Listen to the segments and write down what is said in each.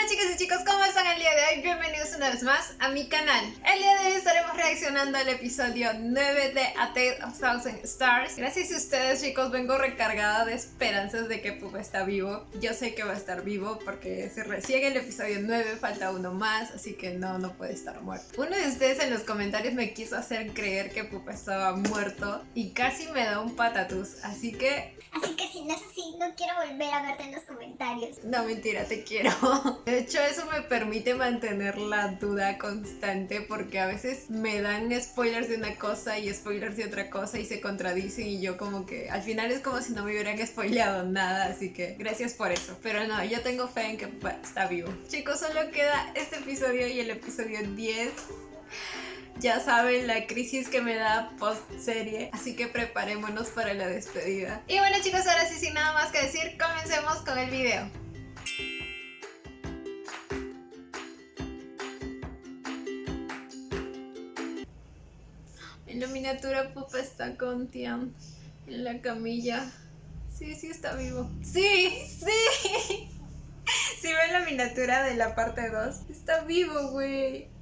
chicas y chicos, ¿cómo están el día de hoy? Bienvenidos una vez más a mi canal. El día de hoy estaremos reaccionando al episodio 9 de A Tale of Thousand Stars. Gracias a ustedes, chicos, vengo recargada de esperanzas de que Pupa está vivo. Yo sé que va a estar vivo porque se recién el episodio 9, falta uno más, así que no puede estar muerto. Uno de ustedes en los comentarios me quiso hacer creer que Pupa estaba muerto y casi me da un patatús, así que si no es así, no quiero volver a verte en los comentarios. no, mentira, te quiero. De hecho, eso me permite mantener la duda constante porque a veces me dan spoilers de una cosa y spoilers de otra cosa y se contradicen y yo como que al final es como si no me hubieran spoileado nada, así que gracias por eso. Pero no, yo tengo fe en que está vivo. Chicos, solo queda este episodio y el episodio 10. Ya saben la crisis que me da post serie, así que preparémonos para la despedida. Y bueno, chicos, ahora sí, sin nada más que decir, comencemos con el video. En la miniatura Pupa está con Tian en la camilla. Sí, está vivo. Sí. Si ven la miniatura de la parte 2, está vivo, güey.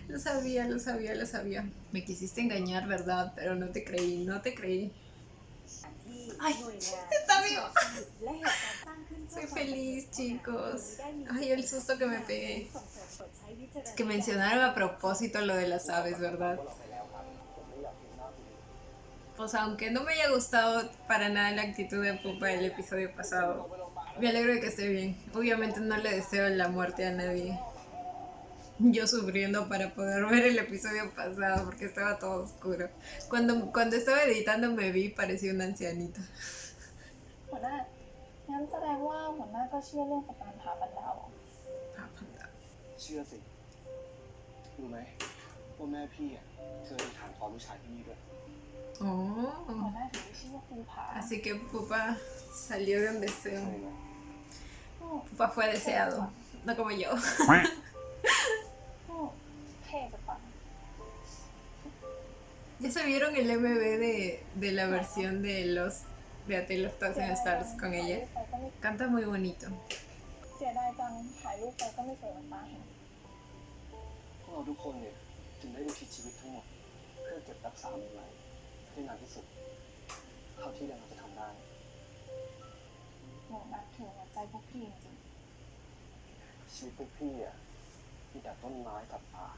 Lo sabía. Me quisiste engañar, ¿verdad? Pero no te creí. Ay, está vivo. Soy feliz, chicos. Ay, el susto que me pegué. Es que mencionaron a propósito lo de las aves, ¿verdad? Pues aunque no me haya gustado para nada la actitud de Pupa del episodio pasado, me alegro de que esté bien. Obviamente no le deseo la muerte a nadie. Yo sufriendo para poder ver el episodio pasado porque estaba todo oscuro. Cuando estaba editando me vi, parecía una ancianita. หัวหน้างั้นแสดงว่าหัวหน้าก็เชื่อเรื่องของการผ่าปันดาวเหรอ เชื่อสิรู้ไหมว่าแม่พี่อ่ะเคยถามทอลูกชายที่นี่ด้วย Oh, หัวหน้าถึงได้ชื่อว่าภูผา así que Pupa salió de un deseo. ใช่ไหม Pupa fue deseado, no como yo. เท่จะฟัง ¿Ya se vieron el MV de la versión de A Tale of Thousand Stars con ella? Canta muy bonito. เสียดายจังถ่ายรูปไปก็ไม่สวยเหมือนตาเห็น พวกเราทุกคนเนี่ยจึงได้อุทิศชีวิตทั้งหมดเพื่อเก็บรักษามันไว้ให้นานที่สุดเท่าที่เราจะทำได้ หนูนับถือหัวใจพวกพี่จริง ชีวิตพวกพี่อ่ะมีแต่ต้นไม้กับป่า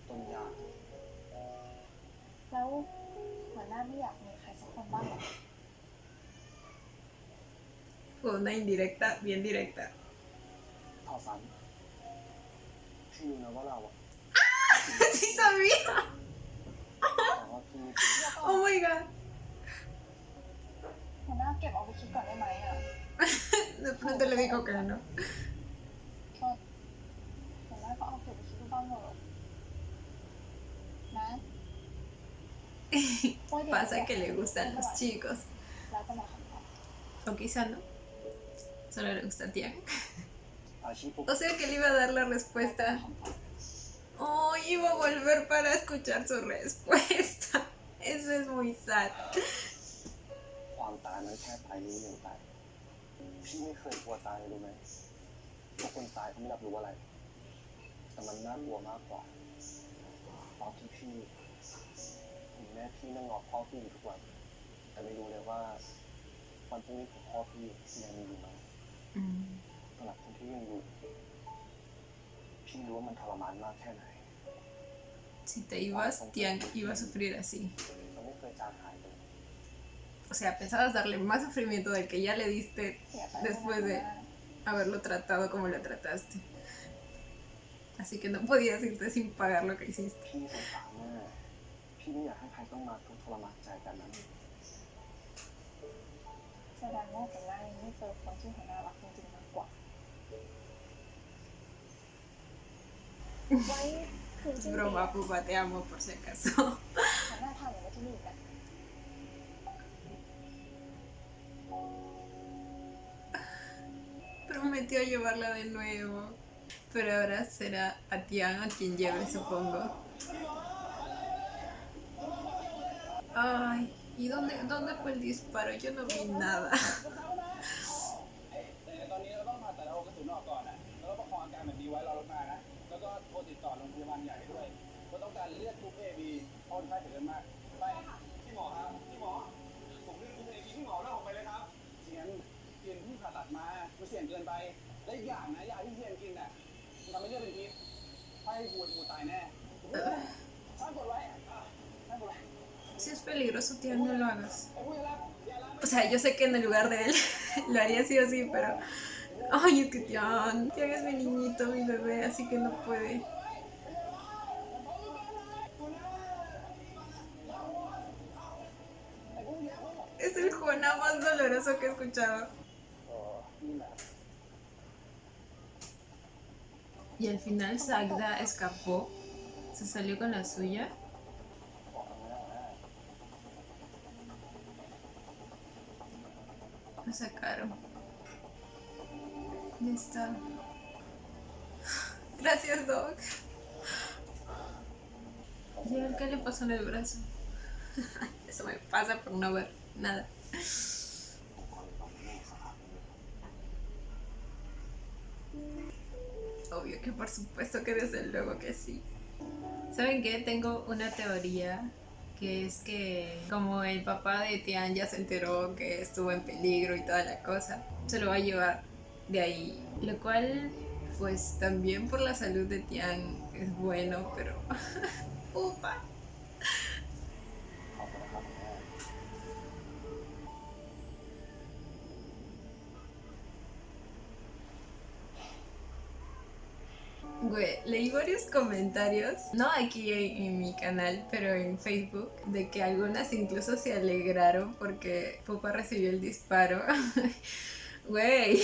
ต้นหญ้า ๆแล้วหัวหน้าไม่อยากมีใครสักคนบ้างเหรอ Fue una indirecta, bien directa. ทอสันพี่รู้นะว่าเราอ่ะ ¡Sí sabía! แต่ว่าพี่ ¡Oh my god! หัวหน้าเก็บเอาไปคิดก่อนได้ไหมอ่ะ De pronto le dijo que no. ก็หัวหน้าก็เอาเก็บไปคิดดูบ้างเถอะนะ Pasa que le gustan los chicos. แล้วจะมาทำต่อ O quizá no. Solo le gusta a Tian. อาชีพพวก O sea que le iba a dar la respuesta. Oh, iba a volver para escuchar su respuesta. Eso es muy sad. ความตายมันแค่ไปรู้เร็วตายพี่ไม่เคยกลัวตายเลยรู้ไหมเพราะคนตายเขาไม่รับรู้อะไรแต่มันน่ากลัวมากกว่าตอนที่พี่เห็นแม่พี่นั่งรอพ่อพี่อยู่ทุกวันแต่ไม่รู้เลยว่าวันพรุ่งนี้ของพ่อพี่ยังมีอยู่ไหมสำหรับคนที่ยังอยู่พี่รู้ว่ามันทรมานมากแค่ไหน Si te ibas, Tian iba a sufrir así. มันไม่เคยจางหายเลย O sea, pensabas darle más sufrimiento del que ya le diste เสียใจ después de haberlo tratado como lo trataste. Así que no podías irte sin pagar lo que hiciste. พี่สงสารแม่พี่ไม่อยากให้ใครต้องมาทุกข์ทรมานใจกันนั้น แสดงว่าหัวหน้ายังไม่เจอคนที่หัวหน้ารักจริงๆมากกว่า ไว้คืน Es สิ้นปี broma, Pupa, te amo por si acaso. หัวหน้าทำอย่างไรที่นี่กัน Prometió llevarla de nuevo. Pero ahora será a Tian a quien lleve, supongo. Ay, ¿y dónde fue el disparo? Yo no vi nada. ตอนนี้เราต้องผ่าตัดเอากระสุนออกก่อนอ่ะแล้วก็ประคองอาการ ำแบบนี้ไว้รอรถมานะแล้วก็โทรติดต่อโรงพยาบาลใหญ่ด้วยว่าต้องการเลือดกรุ๊ป AB เพราะคนไข้เสียเลือดมากไปพี่หมอครับพี่หมอผมเลือดกรุ๊ป AB พี่หมอเล่าผมไปเลยครับเสียงเทียนเพิ่งผ่าตัดมามันเสี่ยงเกินไปและอีกอย่างนะยาที่เทียนกินน่ะมันทำให้เลือดเป็นพิษให้หมูตายแน่ท่านกดไว้ท่านกดไว้ Si es peligroso, Tian, no lo hagas. ไอ้พวกยาลับยาลับ O sea, yo sé que en el lugar de él lo haría sí o sí, pero... Ay, es que Tian es mi niñito, mi bebé, así que no puede. Es el Juana más doloroso que he escuchado. อ๋อนี่แหละ Y al final Sagda escapó, se salió con la suya. บอกทำไมล่ะ Lo sacaron. Ya está. Gracias, Doc. ¿Y a él qué le pasó en el brazo? Eso me pasa por no ver nada. Obvio que por supuesto que desde luego que sí. ¿Saben qué? Tengo una teoría que es que como el papá de Tian ya se enteró que estuvo en peligro y toda la cosa, se lo va a llevar de ahí. Lo cual, pues también por la salud de Tian es bueno, pero... ¡Upa! ขอบคุณนะครับแม่ Güey, leí varios comentarios, no aquí en mi canal, pero en Facebook, de que algunas incluso se alegraron porque Pupa recibió el disparo. Güey,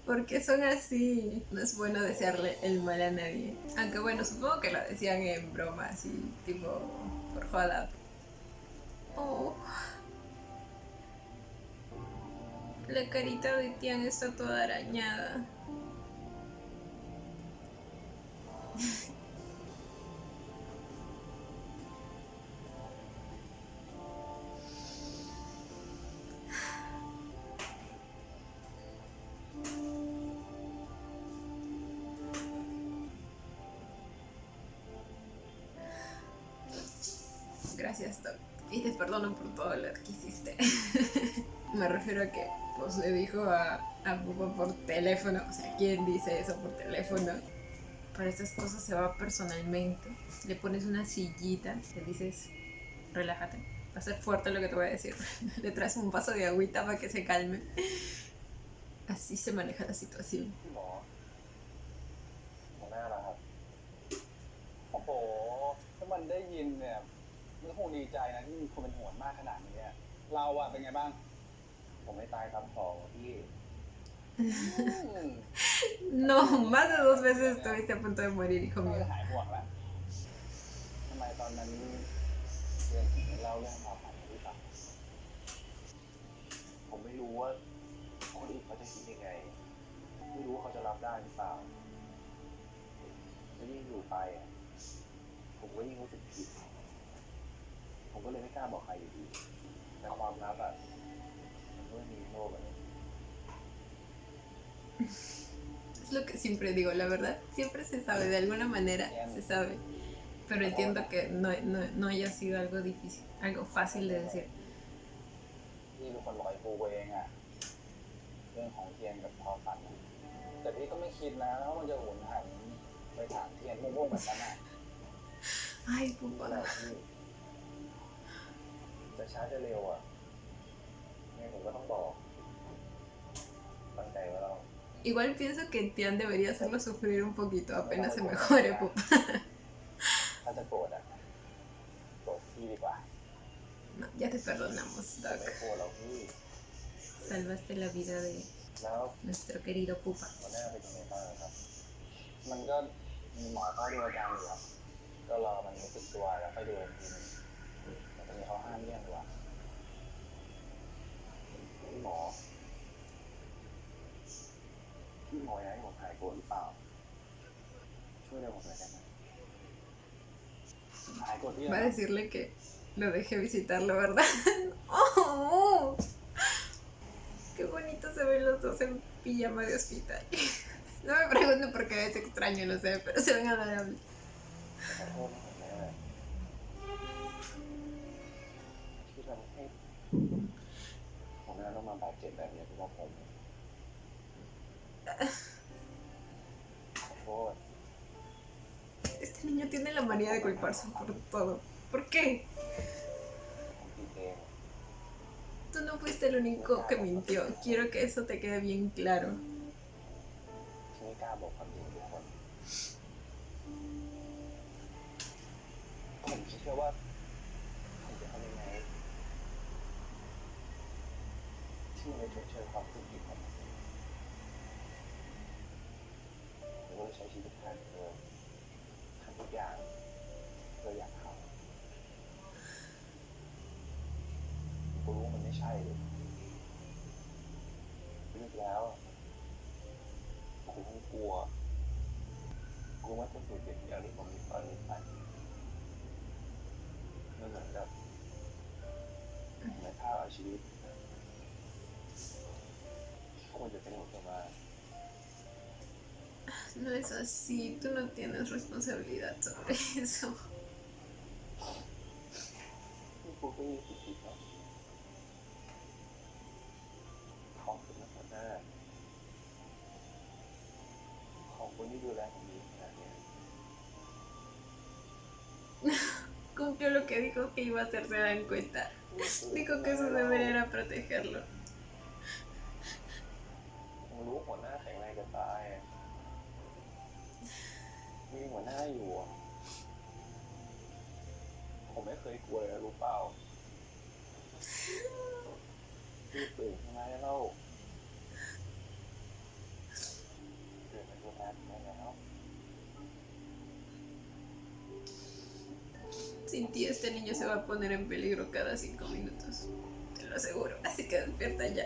¿por qué son así? No es bueno desearle el mal a nadie. Aunque bueno, supongo que lo decían en broma, así, tipo, por joda. Oh. La carita de Tian está toda arañada. Gracias, Doc. Y te perdono por todo lo que hiciste. Me refiero a que pues le dijo a Pupa por teléfono. O sea, ¿quién dice eso por teléfono? Para estas cosas se va personalmente. Le pones una sillita, le dices, relájate. Va a ser fuerte lo que te voy a decir. Le traes un vaso de agüita para que se calme. Así se maneja la situación. พี่หมอหัวหน้าล่ะครับ โอ้โหถ้ามันได้ยินเนี่ยมันก็คงดีใจนะที่มีคนเป็นห่วงมากขนาดนี้อะเราอะเป็นไงบ้าง ผมไม่ตายซ้ำสองหรอกพี่ No, más de 2 veces estuviste a punto de morir, hijo ก็ mío. หายห่วงแล้ว ทำไมตอนนั้นเรื่องถึงเล่าเรื่องความฝันให้พี่ฟังผมไม่รู้ว่าคนอื่นเขาจะคิดยังไง ไม่รู้ว่าเขาจะรับได้หรือเปล่าแล้วยิ่งอยู่ไปอะผมก็ยิ่งรู้สึกผิด ผมก็เลยไม่กล้าบอกใครอยู่ดี แต่ความลับอะมันก็ไม่มีโลกแบบนี้ Es lo que siempre digo, la verdad. Siempre se sabe, de alguna manera se sabe. Pero entiendo que no haya sido algo difícil, algo fácil de decir. พี่เป็นคนบอกไอ้ปูเองอะเรื่องของเทียนกับทอฝันอะแต่พี่ก็ไม่คิดนะว่ามันจะหุนหันไปถามเทียนม่วงๆแบบนั้นอะ Ay, ก็แล้ว Pupa. พี่จะช้าจะเร็วอ่ะยังไงผมก็ต้องบอกตั้งใจไว้แล้ว Igual pienso que Tian debería hacerlo sufrir un poquito apenas se mejore, Pupa. ถ้าจะโกรธอะโกรธพี่ดีกว่า No, ya te perdonamos, ผม Doc. ไม่กลัวหรอกพี่ Salvaste la vida de แล้ว nuestro querido Pupa. หัวหน้าเป็นยังไงบ้างครับ มันก็มีหมอเข้าดูอาการอยู่ครับก็รอมันรู้สึกตัวแล้วค่อยดูอีกทีนึงแต่ตอนนี้เขาห้ามเลี่ยงดีกว่า พี่หมออยากให้ผมหายโกรธหรือเปล่า ช่วยเรื่องผมหน่อยได้ไหม หายโกรธที่ Va a decirle que lo dejé visitarlo, ¿verdad? ¡Oh! Qué bonito se ven los dos en pijama de hospital. No me pregunto por qué es extraño, lo sé, pero se ven adorables. ขอโทษนะแม่ที่ทำให้ผมแม่ต้องมาบาดเจ็บแบบนี้เพราะว่าผมขอโทษ Este niño tiene la manía de culparse por todo. ¿Por qué? ผมผิดเอง Tú no fuiste el único que mintió. Quiero que eso te quede bien claro. ที่ไม่กล้าบอกความจริงทุกคนผมคิดแค่ว่าผมจะทำยังไงที่มันจะชดเชยความรู้สึกผิดของผมผมก็เลยใช้ชีวิตทางเดิมทำทุกอย่างเพื่ออยากทำผมรู้ว่ามันไม่ใช่เลยลึกแล้วผมคงกลัวว่าจะสูญเสียอย่างที่ผมมีตอนนี้ไปมันเหมือนกับในภาพชีวิตควรจะเป็นของตัวมา No es así. Tú no tienes responsabilidad sobre eso. ที่ครูก็มีสิทธิ์ครับขอบคุณนะหัวหน้าขอบคุณที่ดูแลผมดีขนาดนี้ Cumplió lo que dijo que iba a hacer, se dan cuenta. Dijo que su deber era protegerlo. ผมรู้หัวหน้าแข็งแรงจะตายอะมีหัวหน้าอยู่อะผมไม่เคยกลัวเลยรู้เปล่ารีบตื่นขึ้นมาได้แล้วตื่นมาดูแลได้แล้ว Sin ti este niño se va a poner en peligro cada 5 minutos. Te lo aseguro. Así que despierta ya.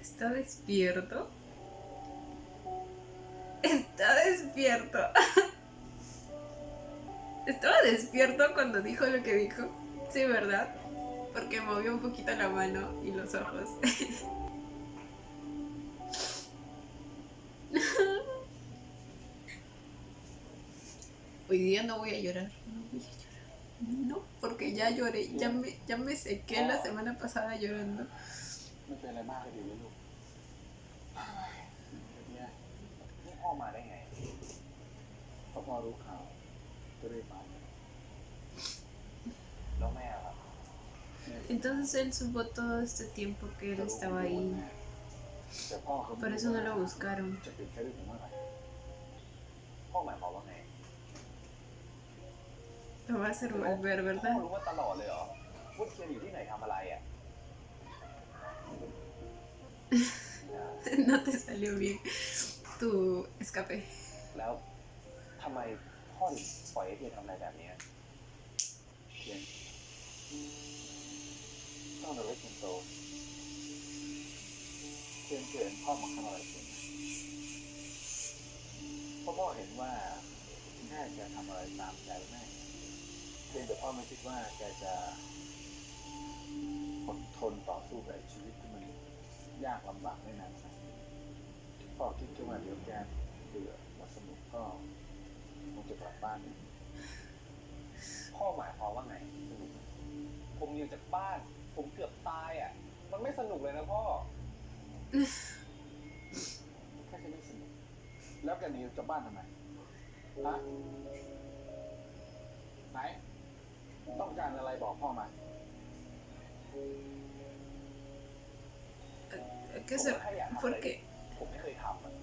¿Está despierto? Está despierto. Estaba despierto cuando dijo lo que dijo. Sí, ¿verdad? Porque movió un poquito la mano y los ojos. Hoy día no voy a llorar. No voy a llorar. No, porque ya lloré. Ya me sequé la semana pasada llorando. ไม่เป็นอะไรมากเลยดิลูกเนี่ยนี่พ่อมาได้ไงเพราะพ่อรู้ข่าวก็เลยมาแล้วแม่ล่ะ Entonces él supo todo este tiempo que él estaba ahí. แต่พ่อเขา Por eso no lo buscaron. จะเป็นแค่เรื่องของเมื่อไหร่พ่อหมายความว่าไง Lo va a hacer volver, พ่อ ¿verdad? รู้ว่าตลอดเลยเหรอว่าเคียนอยู่ที่ไหนทำอะไรอ่ะ No te salió bien tu escape. แล้วทำไมพ่อถึงปล่อยให้เทียนทำอะไรแบบนี้เทียนต้องเล็กถึงโตเทียนเกิดพ่อมาทำอะไรเทียนเพราะพ่อเห็นว่าแม่แกทำอะไรตามใจแม่เพียงแต่พ่อไม่คิดว่าแกจะอดทนต่อสู้กับชีวิตที่มันยากลำบากได้นานขนาดนี้พ่อคิดแค่ว่าเดี๋ยวแกเบื่อหมดสนุกก็คงจะกลับบ้าน พ่อหมายความว่าไงสนุกผมอยู่จากบ้าน ผมเกือบตายอ่ะ มันไม่สนุกเลยนะพ่อ แค่จะไม่สนุก แล้วแกหนีจากบ้านทำไมฮะไหน ต้องการอะไรบอกพ่อมา ¿Qué se...? ¿Por qué? ผมไม่เคยทำอ่ะ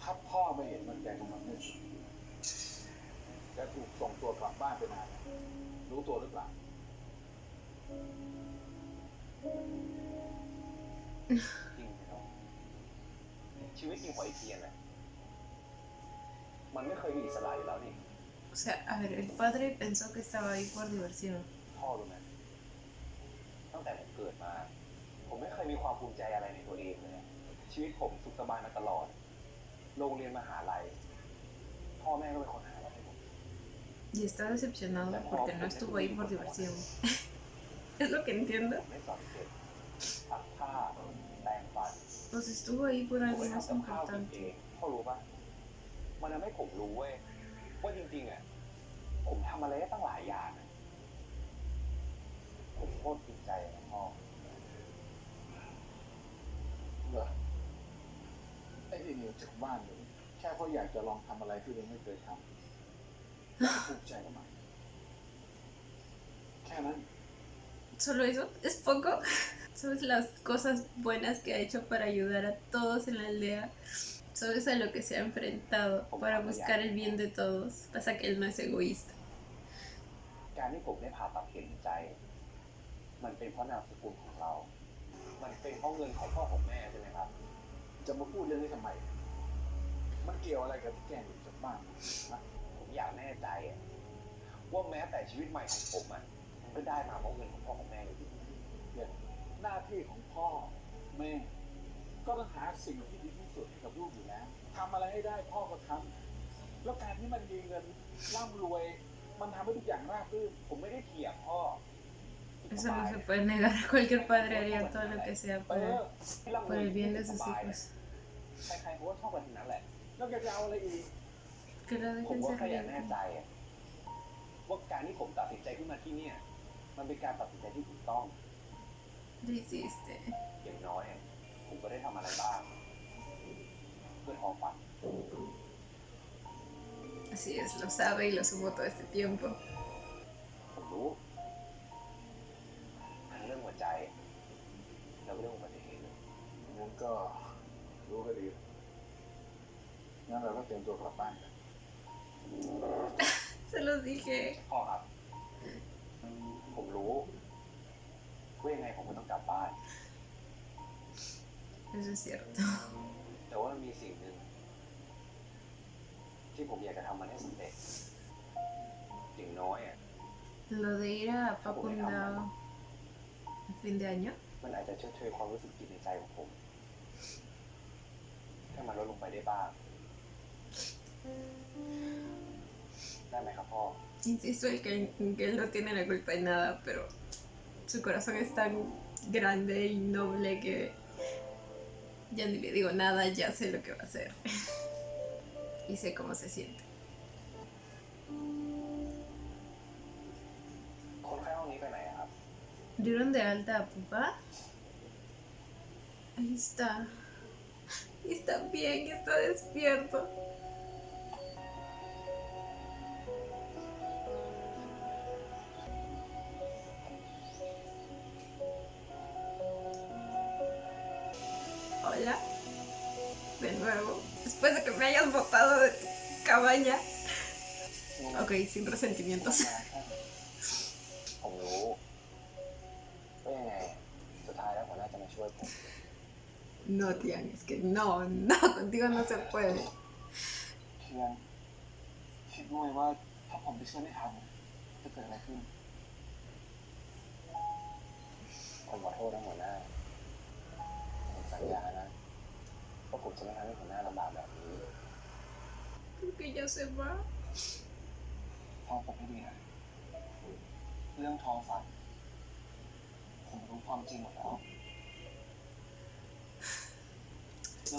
ถ้าพ่อไม่เห็นมันแกกำลังไม่สุขแกถูกส่งตัวกลับบ้านไปนานแล้วรู้ตัวหรือเปล่า จริงเนาะชีวิตจริงของไอ้เทียนอะมันไม่เคยมีอิสระอยู่แล้วนี่ O sea, a ver, el padre pensó que estaba ahí por diversión. พ่อรู้ไหมตั้งแต่ผมเกิดมา ผมไม่เคยมีความภูมิใจอะไรในตัวเองเลยอะชีวิตผมสุขสบายมาตลอด โรงเรียนมหาลัย พ่อแม่ก็เป็นคนหามาให้ผม Y está decepcionado porque no estuvo ahí por diversión. Es lo que entiendo. ไม่สอนเก็บซักผ้าแปรงฟัน Pues estuvo ahí por ผม algo ไป más ทำกับข้าวกินเอ importante. งพ่อรู้ปะมันทำให้ผมรู้เว้ยว่าจริงๆอ่ะผมทำอะไรได้ตั้งหลายอย่างอะผมโคตรภูมิใจเลยนะพ่อ เหรอไอ้ที่หนีออกจากบ้านเลยแค่เพราะอยากจะลองทำอะไรที่ยังไม่เคยทำภูมิใจกับมันแค่นั้น Solo eso, es poco. ¿Sabes las cosas buenas que ha hecho para ayudar a todos en la aldea? ¿Sabes a lo que se ha enfrentado para buscar el bien de todos? Pasa que él no es egoísta. การที่ผมได้ผ่าตัดเปลี่ยนใจ มันเป็นเพราะนามสกุลของเรา มันเป็นเพราะเงินของพ่อของแม่ใช่ไหมครับ จะมาพูดเรื่องนี้ทำไม มันเกี่ยวอะไรกับที่แกหนีออกจากบ้านนะ ผมอยากแน่ใจอะว่าแม้แต่ชีวิตใหม่ของผมอะมันก็ได้มาเพราะเงินของพ่อของแม่อยู่ดี เนี่ยหน้าที่ของพ่อแม่ ก็ต้องหาสิ่งที่ดีที่สุดให้กับลูกอยู่แล้วทำอะไรให้ได้พ่อก็ทำแล้วการที่มันมีเงินร่ำรวย มันทำให้ทุกอย่างราบรื่น ผมไม่ได้เถียงพ่อ Eso no se puede negar. Cualquier padre haría todo lo que sea เออ por el bien de sus hijos. ใครๆเขาก็ชอบกันทั้งนั้นแหละ แล้วแกจะเอาอะไรอีก Que lo ผม dejen ก็ ser แค่อยากแน่ libres. ใจอะว่าการที่ผมตัดสินใจขึ้นมาที่เนี่ย มันเป็นการตัดสินใจที่ถูกต้อง Lo hiciste. อย่างน้อยอะผมก็ได้ทำอะไรบ้าง เพื่อท้องฝัน Así es, lo sabe y lo supo todo este tiempo. ผมรู้ทั้งเรื่องหัวใจ แล้วก็เรื่องอุบัติเหตุ งั้นก็รู้ก็ดี งั้นเราก็เตรียมตัวกลับบ้านกัน Se los dije. พ่อครับ ผมรู้ว่ายังไงผมก็ต้องกลับบ้าน Eso es cierto. แต่ว่ามันมีสิ่งหนึ่งที่ผมอยากจะทำมันให้สำเร็จอย่างน้อยอ่ะ Lo de ir a Papundao a fin de año. มันอาจจะชดเชยความรู้สึกผิดในใจของผมให้มันลดลงไปได้บ้าง ได้ไหมครับพ่อ Insisto en que él no tiene la culpa de nada, pero su corazón es tan grande y noble que ya ni le digo nada, ya sé lo que va a hacer. Y sé cómo se siente. คนไข้ห้องนี้ไปไหนอะครับ ¿Dieron de alta a papá? Ahí está. Y está bien, y está despierto. Hola. De nuevo. Después de que me hayas botado de tu cabaña. Ok, sin resentimientos. ผมรู้ว่ายังไงสุดท้ายแล้วหัวหน้าจะมาช่วยผม No, Tian, es que no, contigo no se puede. เทียนคิดด้วยว่าถ้าผมไปช่วยไม่ทันจะเกิดอะไรขึ้น ผมขอโทษนะหัวหน้า ผมสัญญานะว่าผมจะไม่ทำให้หัวหน้าลำบากแบบนี้ Porque ya se va. ฟังผมให้ดีนะเรื่องทอฝันผมรู้ความจริงหมดแล้ว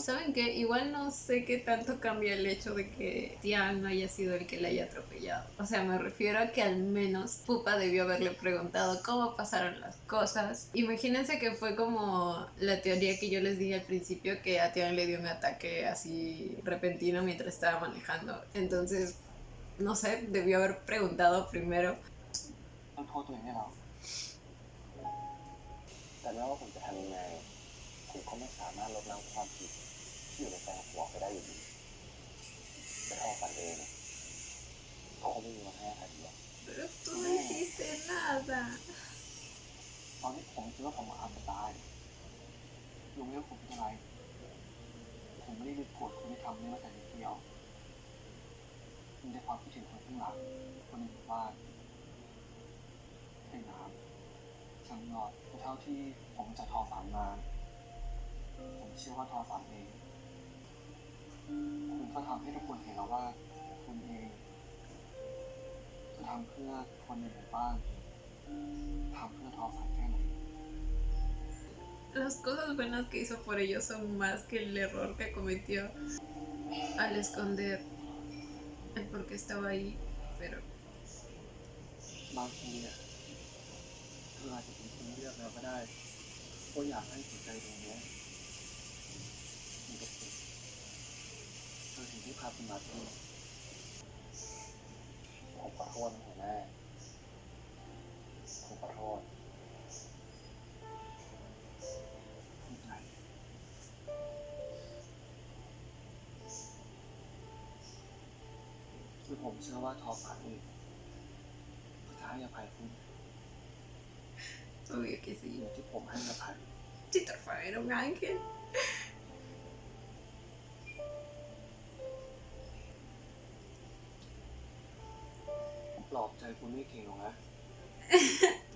¿Saben qué? Igual no sé qué tanto cambia el hecho de que Tian no haya sido el que la haya atropellado. O sea, me refiero a que al menos Pupa debió haberle preguntado cómo pasaron las cosas. Imagínense que fue como la teoría que yo les dije al principio, que a Tian le dio un ataque así repentino mientras estaba manejando. Entonces, no sé, debió haber preguntado primero. ต้องโทษตัวเองให้เรา แต่ไม่ว่าผมจะทำยังไง ผมก็ไม่สามารถลบล้างความผิดที่อยู่ในใจของผมออกไปได้อยู่ดีแต่ถ้าฝันเองเขาคงไม่มีวันให้อภัยหรอก Pero tú no hiciste nada. ตอนนี้ผมคิดว่าผมอาจจะตายรู้ไหมว่าผมเป็นอะไร ผมไม่ได้รีบโกรธคนที่ทำนี่มาแต่นิดเดียวมันได้ความคิดถึงคนข้างหลังคนในหมู่บ้านให้น้ำฉันนอนแต่เท่าที่ผมจะทอฝันมา ผมเชื่อว่าทอฝันเอง คุณก็ทำให้ทุกคนเห็นแล้วว่าคุณเองจะทำเพื่อคนในหมู่บ้าน ทำเพื่อทอฝันแค่ไหน Las cosas buenas que hizo por ellos son más que el error que cometió al esconder el por qué estaba ahí, pero บางทีเนี่ยเธออาจจะเป็นคนเลือกเราก็ได้ก็อยากให้หัวใจตรงเนี้ยมีกับคุณเธอถึงที่พาคุณมาที่นี่ผมขอโทษนะหัวหน้าผมขอโทษไม่เป็นไรคือผมเชื่อว่าทอฝันนี่เขาจะให้อภัยคุณ obvio que อ sí. ย่างที่ผมให้อภัย Chita era un ángel. ปลอบใจคุณไม่เก่งหรอกนะ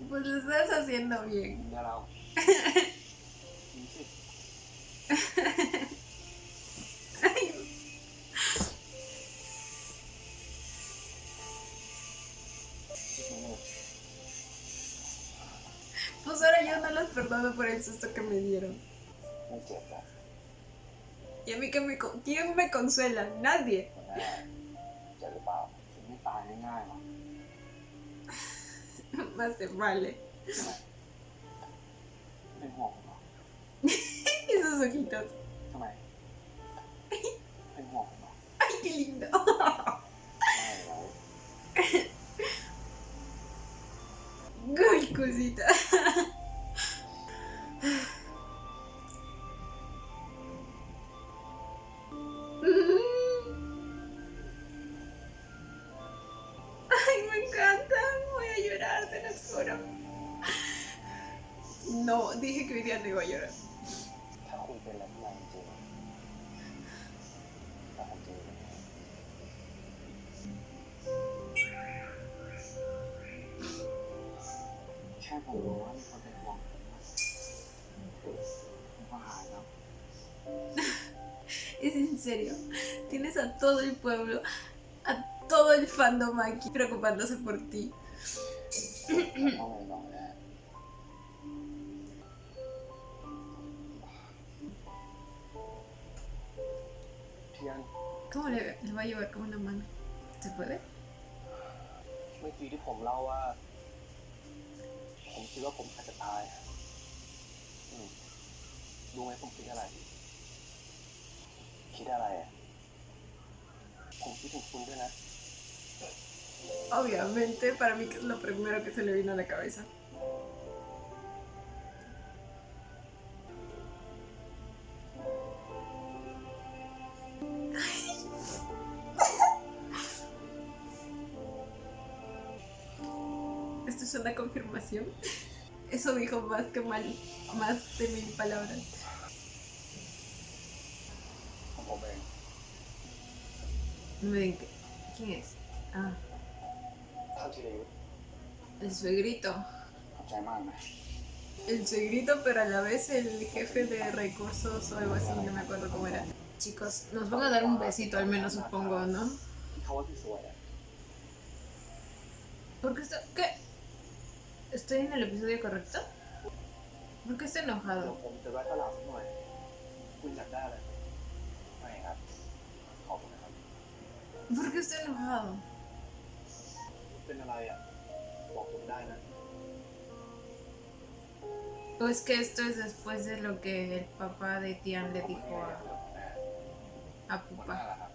Pues lo estás haciendo กิ bien. นได้เรากินสิ คิดไหมเนี่ย Pues ahora yo no los perdono por el susto que me dieron. ไม่เจ็บหรอก Y a mí ¿quién me consuela? Nadie. หัวหน้าเจ็บหรือเปล่าถึงไม่ตายง่ายๆหรอก Más te vale. ทำไมเป็นห่วงผมเหรอ Esos ojitos. ทำไมเป็นห่วงผมเหรอ Ay, qué lindo. ไม่หรอก Ay, cosita. Ay, me encanta. Voy a llorar, te lo juro. No, dije que hoy día no iba a llorar. ถ้าคุณเป็นอะไรขึ้นมาจริงๆแต่ผมจริงแค่ผมรู้ว่ามีคนเป็นห่วงผมก็หายแล้ว Es en serio. Tienes a todo el pueblo, a todo el fandom aquí preocupándose por ti. เอาไงต่อแน่ เทียน ¿Cómo le va a llevar como una mano? ¿Se puede? เมื่อกี้ที่ผมเล่าว่า ผมคิดว่าผมอาจจะตายรู้ไหมผมคิดอะไร คิดอะไรอ่ะ ผมคิดถึงคุณด้วยนะ Obviamente, para mí que es lo primero que se le vino a la cabeza. ¿Esto es una confirmación? Eso dijo más de 1000 palabras. ผมเอง No me digan ¿quién es? Ah, ท่านธีรยุทธ์ el suegrito. ขอบใจมากนะ El suegrito, pero a la vez el jefe de recursos o algo así, no me acuerdo cómo era. Chicos, nos van a dar un besito al menos, supongo, ¿no? เขาว่าที่สวยอ่ะ ¿Por qué está...? ¿Qué? ¿Estoy en el episodio correcto? ¿Por qué está เดี๋ยว enojado? ผมจะแวะตลาดสักหน่อย คุณอยากได้อะไร ไม่ครับ ขอบคุณนะครับ ¿Por qué está enojado? เป็นอะไรอ่ะ บอกผมได้นะ ¿O es que esto es después de lo que el papá de Tian le dijo a หัวหน้า Pupa? ล่ะครับ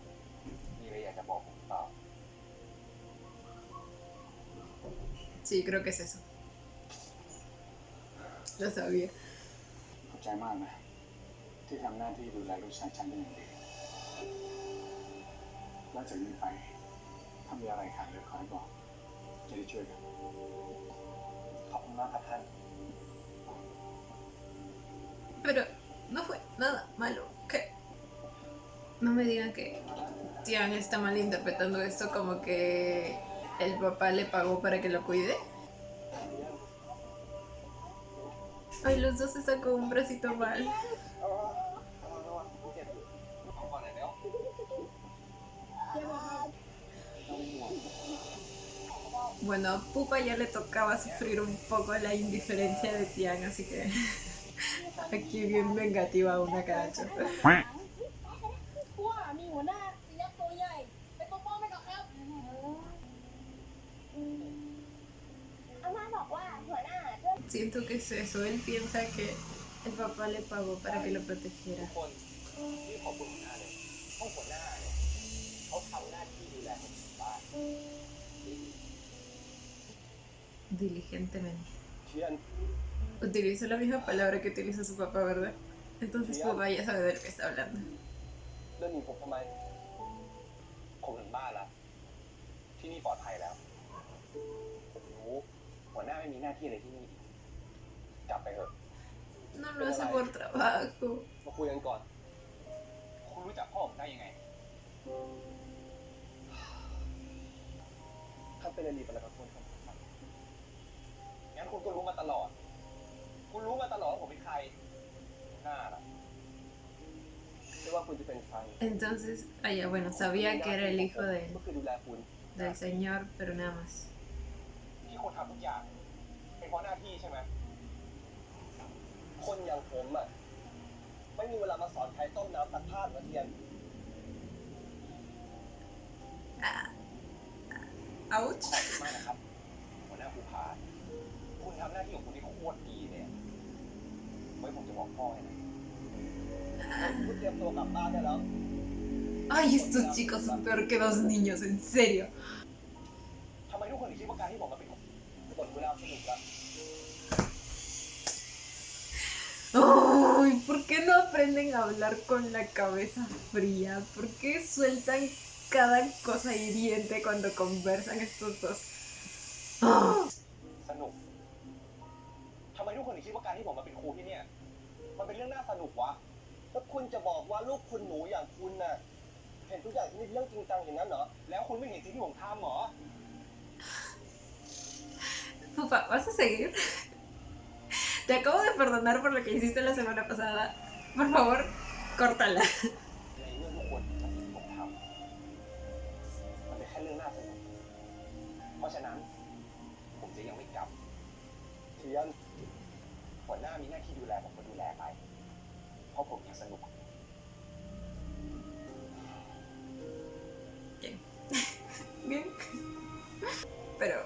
มีอะไรอยากจะบอกผมเปล่า Sí, creo que es eso. Lo sabía. ขอบใจมากนะ ที่ทำหน้าที่ดูแลลูกชายฉันเป็นอย่างดีแล้วจากนี้ไป ถ้ามีอะไรขาดเหลือขอให้บอก จะได้ช่วยกัน ขอบคุณมากครับท่าน Pero no fue nada malo. ¿Qué? No me digan que Tian está malinterpretando esto como que el papá le pagó para que lo cuide. Ay, los dos están con un bracito mal. เอาก่อนหน่อยเดี๋ยวต้องห่วง Bueno, a Pupa ya le tocaba sufrir un poco la indiferencia de Tian, así que aquí bien vengativa una caracha. ว่ามีหัวหน้ายักษ์ตัวใหญ่ไปปกป้องไปก่อนครับ อาม่าบอกว่าหัวหน้าช่วย Siento que es eso, él piensa que el papá le pagó para que lo protegiera. คนที่ขอบคุณหัวหน้าเลยห้องหัวหน้าเนี่ยเขาทำหน้าที่ดูแลคนอื่นบ้าน Diligentemente. เทียน Utiliza la misma palabra que utiliza su papá, ¿verdad? Entonces papá ya sabe de lo que está hablando. เรื่องนี้ผมทำไมผมถึงบ้านแล้วที่นี่ปลอดภัยแล้วผมรู้หัวหน้าไม่มีหน้าที่อะไรที่นี่อีกกลับไปเถอะ No lo hace por trabajo. มาคุยกันก่อนคุณรู้จักพ่อผมได้ยังไงถ้าเป็นอดีตอะไรกับคุณครับงั้นคุณก็รู้มาตลอด คุณรู้มาตลอดว่าผมเป็นใครหน้าล่ะไม่ว่าคุณจะเป็นใคร Entonces, ya, bueno, sabía que era el hijo ก็คือดูแลคุณ del señor, pero nada más. ที่คนทำทุกอย่าง เป็นเพราะหน้าที่ใช่ไหม คนอย่างผมอ่ะ ไม่มีเวลามาสอนใครต้มน้ำตัดผ้าหรือเทียน Ouch. ขอบคุณมากนะครับ หัวหน้าภูผา คุณทำหน้าที่ของคุณได้โคตรดีเลยไว้ผมจะบอกพ่อให้นะคุณเตรียมตัวกลับบ้านได้แล้ว Ay, estos chicos son peor que dos niños, en serio. ทำไมทุกคนถึงคิดว่าการที่ผมมาเป็นคนเวลาสนุกอะ Ay, ¿por qué no aprenden a hablar con la cabeza fría? ¿Por qué sueltan cada cosa hiriente cuando conversan estos dos? ¡Ah! สนุก ทำไมทุกคนถึงคิดว่าการที่ผมมาเป็นครูที่เนี่ย มันเป็นเรื่องน่าสนุกวะ แล้วคุณจะบอกว่าลูกคุณหนูอย่างคุณน่ะ เห็นทุกอย่างที่เป็นเรื่องจริงจังอย่างนั้นเหรอ แล้วคุณไม่เห็นสิ่งที่ผมทำเหรอ Pupa, ¿vas a seguir? Te acabo de perdonar por lo que hiciste la semana pasada. Por favor, córtala. ในเรื่องทุกคนทำสิ่งที่ผมทำมันเป็นแค่เรื่องน่าสนุก เพราะฉะนั้น ผมจะยังไม่กลับ เทียน หัวหน้ามีหน้าที่ดูแลผมก็ดูแลไป เพราะผมอยากสนุก Bien. Pero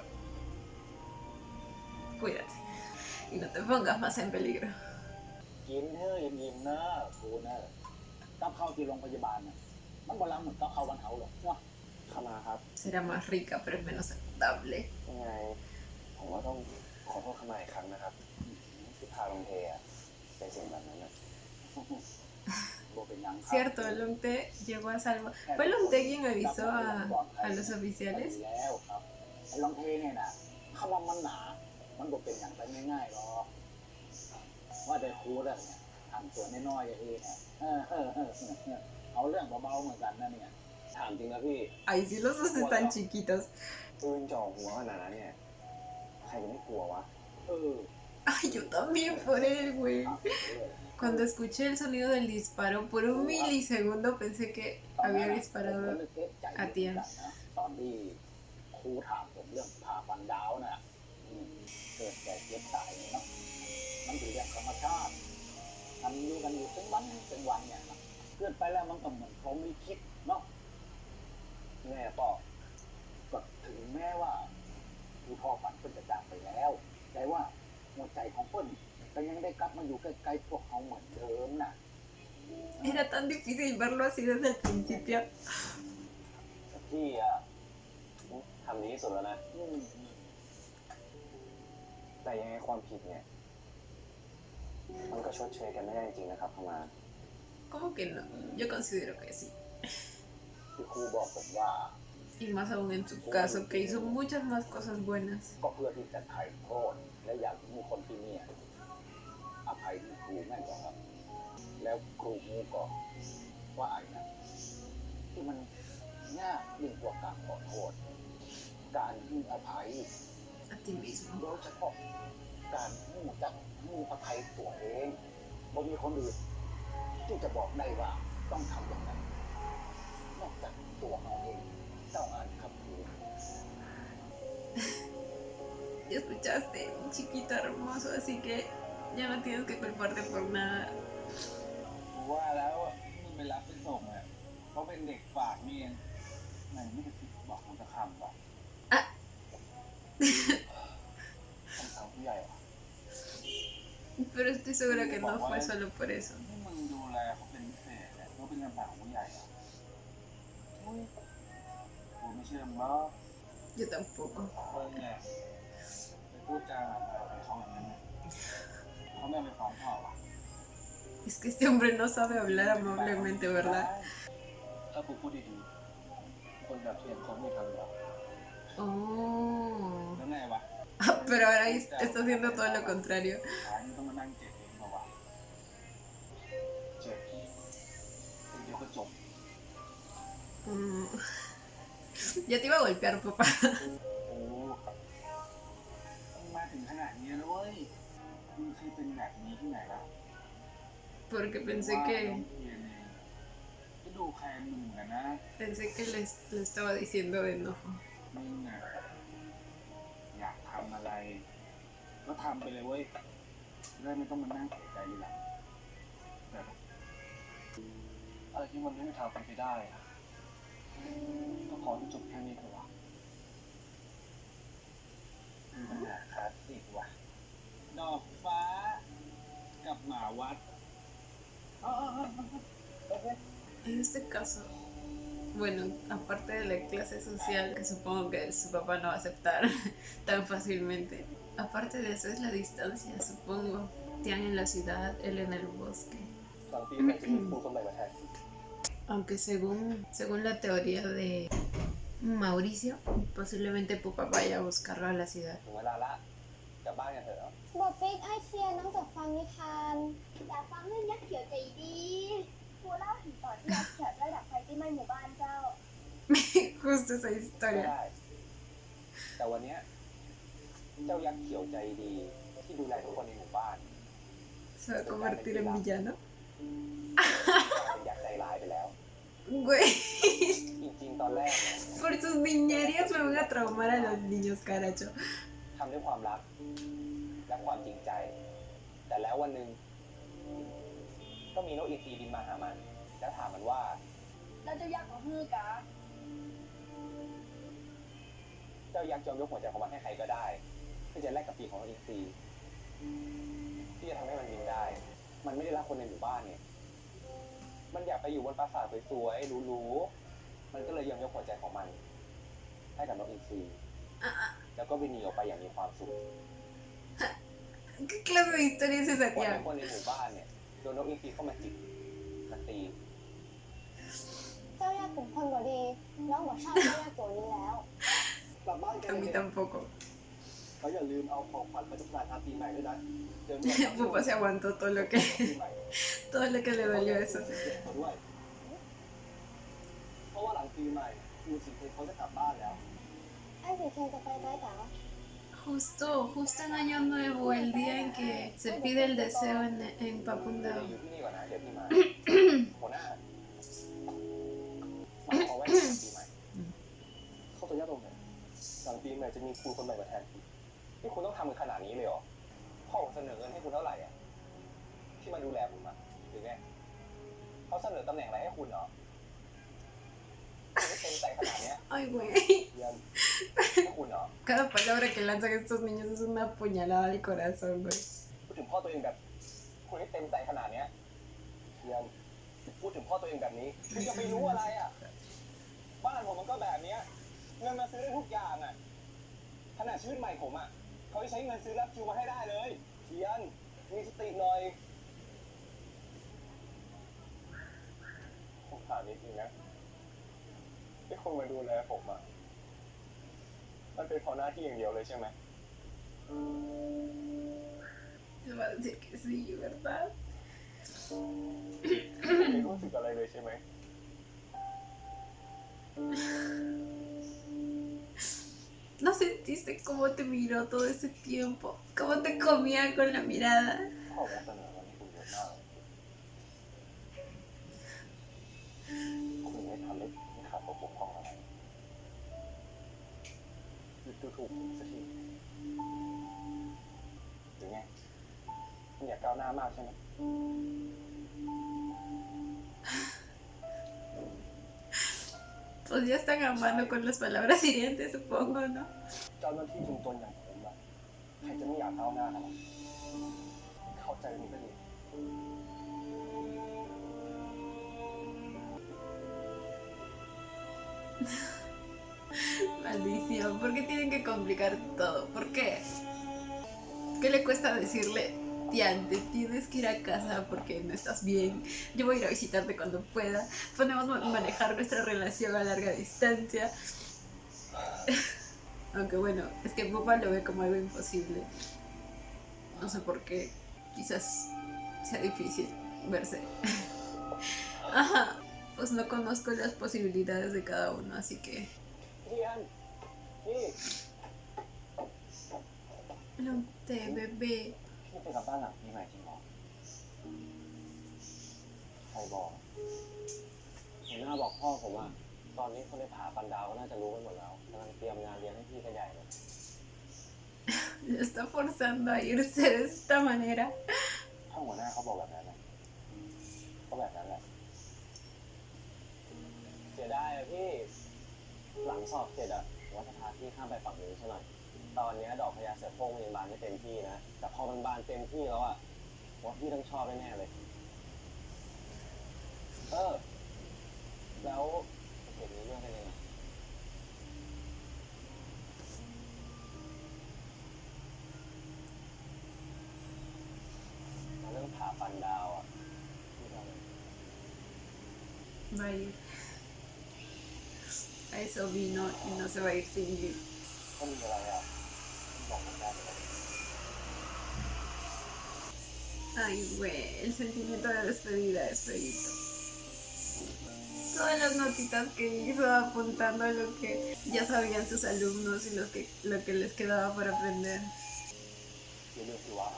cuídate y no te pongas más en peligro. กินเถอะอิ่มๆนะกูนะกับข้าวที่โรงพยาบาลน่ะมันบ่ล้ำเหมือนกับข้าววันเฮาหรอกเนาะ เข้ามาครับ Será más rica, pero es menos saludable. ยังไง ผมก็ต้องขอโทษเข้ามาอีกครั้งนะครับ ที่พาลงเทอะเป็นสิ่งแบบนั้นนะ บ่เป็นหยังครับ Cierto, el Longte llegó a salvo. ¿Fue Longte quien avisó a los oficiales? แล้วครับไอ้ลองเทเนี่ยนะคำว่ามันหนา มันบ่เป็นอย่างไปง่ายๆหรอกว่าแต่ครูเรื่องเนี่ยทำตัวน้อยๆอย่างนี้เนี่ยเอาเรื่องเบาๆเหมือนกันนะเนี่ย ถามจริงนะพี่ Ay, sí, los dos están chiquitos. ปืนจ่อหัวขนาดนั้นเนี่ย ใครจะไม่กลัววะ เออ Ay, yo también por él, güey. ถามไปเรื่อย Cuando escuché el sonido del disparo, por un milisegundo pensé que había disparado a Tian. ตอนที่ครูถามผมเรื่องผ่าฟันดาวน่ะเกิดแก่เจ็บตายเนาะมันเป็นเรื่องธรรมชาติทำอยู่กันอยู่เป็นวันเนี่ยนะเกิดไปแล้วมันก็เหมือนเขาไม่คิดเนาะ แม่ป่อ ก็ถึงแม้ว่าผู้พ่อฝันเพิ่นจะจากไปแล้ว แต่ว่าหัวใจของเพิ่นก็ยังได้กลับมาอยู่ใกล้ๆพวกเขาเหมือนเดิมน่ะ Era tan difícil verlo así desde el principio. พี่อะทำดีที่สุดแล้วนะ แต่ยังไงความผิดเนี่ย มันก็ชดเชยกันไม่ได้จริงๆนะครับเข้ามา ¿Cómo que no? Yo considero que sí. ที่ครูบอกผมว่า Y más aún en su caso, que hizo muchas más cosas buenas. ก็เพื่อที่จะไถ่โทษและอยากให้มีคนที่เนี่ยอภัยครูแม่นกว่าครับ แล้วครูมูก็ว่าไอ้นะที่มันยากยิ่งกว่าการขอโทษ การให้อภัย A ti mismo. โดยเฉพาะการให้จักให้อภัยตัวเองบ่มีคนอื่นที่จะบอกได้ว่าต้องทำอย่างไรนอกจากตัวเราเองเจ้าอ่านครับครู escuchaste, un chiquito hermoso, así que ya no tienes que culparte por nada. กูว่าแล้วมึงไปรับไปส่งอ่ะเขาเป็นเด็กฝากนี่เองทำไมไม่กระซิบบอกกูสักคำวะ คำสั่งผู้ใหญ่เหรอ Pero estoy segura que no fue solo por eso. นี่มึงดูแลเขาเป็นพิเศษเนี่ยเขาเป็นคำสั่งของผู้ใหญ่เหรออุ้ยกูไม่เชื่อมึงหรอก Yo tampoco. มึงเนี่ยไปพูดจาอะไรเขาอย่างนั้นเนี่ยเขาไม่เอาไปฟ้องพ่อวะ Es que este hombre no sabe hablar amablemente, ¿verdad? ถ้ากูพูดดีๆคนแบบเทียนเขาไม่ทำหรอก Oh. แล้วไงวะ Pero ahora está haciendo todo lo contrario. ท้ายมึงต้องมานั่งเจ็บเองเหรอวะ เจ็บเดี๋ยวก็จบ Mm. Ya te iba a golpear, papá. โอ้มึงมาถึงขนาดนี้แล้วเว้ยมึงเคยเป็นแบบนี้ที่ไหนล่ะ Porque ว่า pensé น้อง que เทียนเองก็ดูแคลนมึงเหมือนกันนะ lo estaba diciendo de enojo. มึงอ่ะอยากทำอะไรก็ทำไปเลยเว้ยจะได้ไม่ต้องมานั่งเสียใจทีหลังแบบ อะไรที่มันไม่มีทางเป็นไปได้อะก็ขอให้จบแค่นี้เถอะวะ มันอยากคลาสสิกว่ะดอกฟ้ากับหมาวัดอ๋อ En este caso, bueno, aparte de la clase social, que supongo que su papá no va a aceptar tan fácilmente, aparte de eso es la distancia, supongo. Tian en la ciudad, él en el bosque. หลังปีมันจะมีครูคนใหม่มาแทน Aunque según la teoría de Mauricio, posiblemente Pupa vaya a buscarlo a la ciudad. ถึงเวลาละกลับบ้านกันเถอะเนาะ บอกปิ๊กไอเทียนน้องจากฟังนิทาน อยากฟังเรื่องยักษ์เขียวใจดีครูเล่าถึงตอนที่ยักษ์เขียวได้ดับไฟที่ไหม้หมู่บ้านเจ้า Justo esa ก็ historia. ได้ แต่วันเนี้ยเจ้ายักษ์เขียวใจดีที่ดูแลทุกคนในหมู่บ้าน Se va a convertir en villano. เป็นยักษ์ใจร้ายไปแล้ว Güey, จริงๆ ตอนแรกเนี่ย por sus niñerías me van a traumar a los niños, caracho. ทำด้วยความรักและความจริงใจ แต่แล้ววันหนึ่งก็มีนกอินทรีบินมาหามัน แล้วถามมันว่า แล้วเจ้ายักษ์ของฮือกะ เจ้ายักษ์ยอมยกหัวใจของมันให้ใครก็ได้เพื่อจะแลกกับปีกของนกอินทรีที่จะทำให้มันบินได้ มันไม่ได้รักคนในหมู่บ้านเนี่ยมันอยากไปอยู่บนปราสาทสวยๆหรูๆมันก็เลยยอมยกหัวใจของมัน ให้กับนกอินทรีแล้วก็บินหนีออกไปอย่างมีความสุข ¿Qué clase de historia es esa, วัน tía? นั้นคนในหมู่บ้านเนี่ยโดนนกอินทรีเข้ามาจิกมาตี เจ้ายักษ์ขุนพลบ่ดี น้องบอกชอบเจ้ายักษ์ตัวนี้แล้ว กลับบ้านกัน A mí tampoco. เขาอย่าลืมเอาของขวัญมาจุกนานอาปีใหม่ด้วยนะเดิน Pupa se aguantó todo lo que le dolió eso. ด้วยเพราะว่าหลังปีใหม่ครูสิเทเขาจะกลับบ้านแล้ว ไอ้สีเทียนจะไปไหนกะ Justo en Año Nuevo, el día en que se pide el deseo en เดี๋ยว Papundao. อยู่ที่นี่ก่อนนะเดี๋ยวพี่มาหัวหน้ามาเอาไว้หลังปีใหม่เข้าตัวยากตรงไหนหลังปีใหม่จะมีครูคนใหม่มาแทนที่นี่คุณต้องทำกันขนาดนี้เลยเหรอพ่อผมเสนอเงินให้คุณเท่าไหร่อ่ะที่มาดูแลผมอ่ะหรือไงเขาเสนอตำแหน่งอะไรให้คุณเหรอคุณไม่เต็มใจขนาดเนี้ย Ay, güey. เยี่ยมให้คุณเหรอ Cada palabra que lanzan estos niños es una puñalada al corazón, güey. พูดถึงพ่อตัวเองแบบคุณให้เต็มใจขนาดเนี้ยเยี่ยมพูดถึงพ่อตัวเองแบบนี้คุณจะไปรู้อะไรอ่ะบ้านผมมันก็แบบเนี้ยเงินมาซื้อได้ทุกอย่างอ่ะขนาดชีวิตใหม่ผมอ่ะเขาใช้เงินซื้อรับคิวมาให้ได้เลยเทียนมีสติหน่อยผมถามจริงๆนะที่คุณมาดูแลผมอ่ะมันเป็นเพราะหน้าที่อย่างเดียวเลยใช่ไหม Me va a decir que sí, ¿verdad? ไม่รู้สึกอะไรเลยใช่ไหม ¿No sentiste cómo te miró todo ese tiempo? ¿Cómo te comía con la mirada? พ่อผมเสนอวันนี้คุณเยอะมากเลยคุณไม่ทำให้ขาดตกบกพร่องอะไรหยุดดูถูกผมสักที คุณอยากก้าวหน้ามากใช่ไหม Pues ya están amando con las palabras hirientes, supongo, ¿no? เจ้าหน้าที่ชุมชนอย่างผมอะใครจะไม่อยากก้าวหน้ากันล่ะเข้าใจมันก็ดี Maldición, ¿por qué tienen que complicar todo? ¿Por qué? ¿Qué le cuesta decirle, Tian, te tienes que ir a casa porque no estás bien? Yo voy a ir a visitarte cuando pueda. Podemos manejar nuestra relación a larga distancia. Aunque bueno, es que Pupa lo ve como algo imposible. No sé por qué. Quizás sea difícil verse. Ajá. Pues no conozco las posibilidades de cada uno, así que... พี่อันพี่ No te, bebé. พี่ไปกับบ้านหลังนี้ใหม่จริงเหรอใครบอกหัวหน้าบอกพ่อผมว่าตอนนี้คนในผาปันดาวก็น่าจะรู้กันหมดแล้วกำลังเตรียมงานเลี้ยงให้พี่กันใหญ่เลย Lo está forzando a irse de esta manera. ถ้าหัวหน้าเขาบอกแบบนั้นนะก็แบบนั้นแหละเสียดายอะพี่หลังสอบเสร็จอะผมว่าจะพาพี่ข้ามไปฝั่งนู้นซะหน่อยตอนนี้ดอกพญาเสือโคร่งยังบานไม่เต็มที่นะแต่พอมันบานเต็มที่แล้วอะผมว่าพี่ต้องชอบแน่ๆเลยแล้วเห็นนี้เรื่องเป็นยังไงเรื่องผาปันดาวอะพี่ว่าไง Va a ir. A eso vino y no se va a ir sin ir. ก็มีอะไรอะบอกผมได้ไหม Ay, güey, el sentimiento de despedida es feíto. Todas las notitas que hizo apuntando a lo que ya sabían sus alumnos y lo que les quedaba por aprender. อย่าลืมสิวะ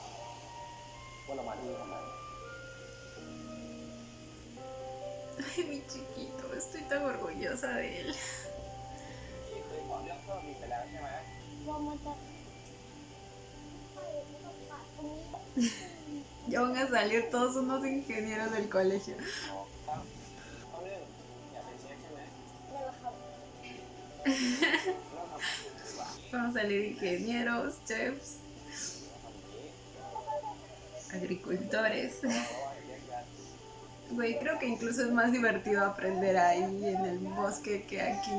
ว่าเรามาที่นี่ทำไม Ay, mi chiquito, estoy tan orgullosa de él. พี่เคยสอนเรื่องเพิ่มอีกไปแล้วใช่ไหม ว่ามันจะไปต้องปาดตรงนี้ Ya van a salir todos unos ingenieros del colegio. อ๋อตั้งเขาเรื่องอยากเป็นเชฟใช่ไหม นั่นแหละครับ เริ่มทำอาหารดีกว่า Van a salir ingenieros, chefs, ทำอย่างนี้ agricultores. เพราะว่าเรียกกัน Güey, creo que incluso es más divertido aprender ahí en el bosque que aquí.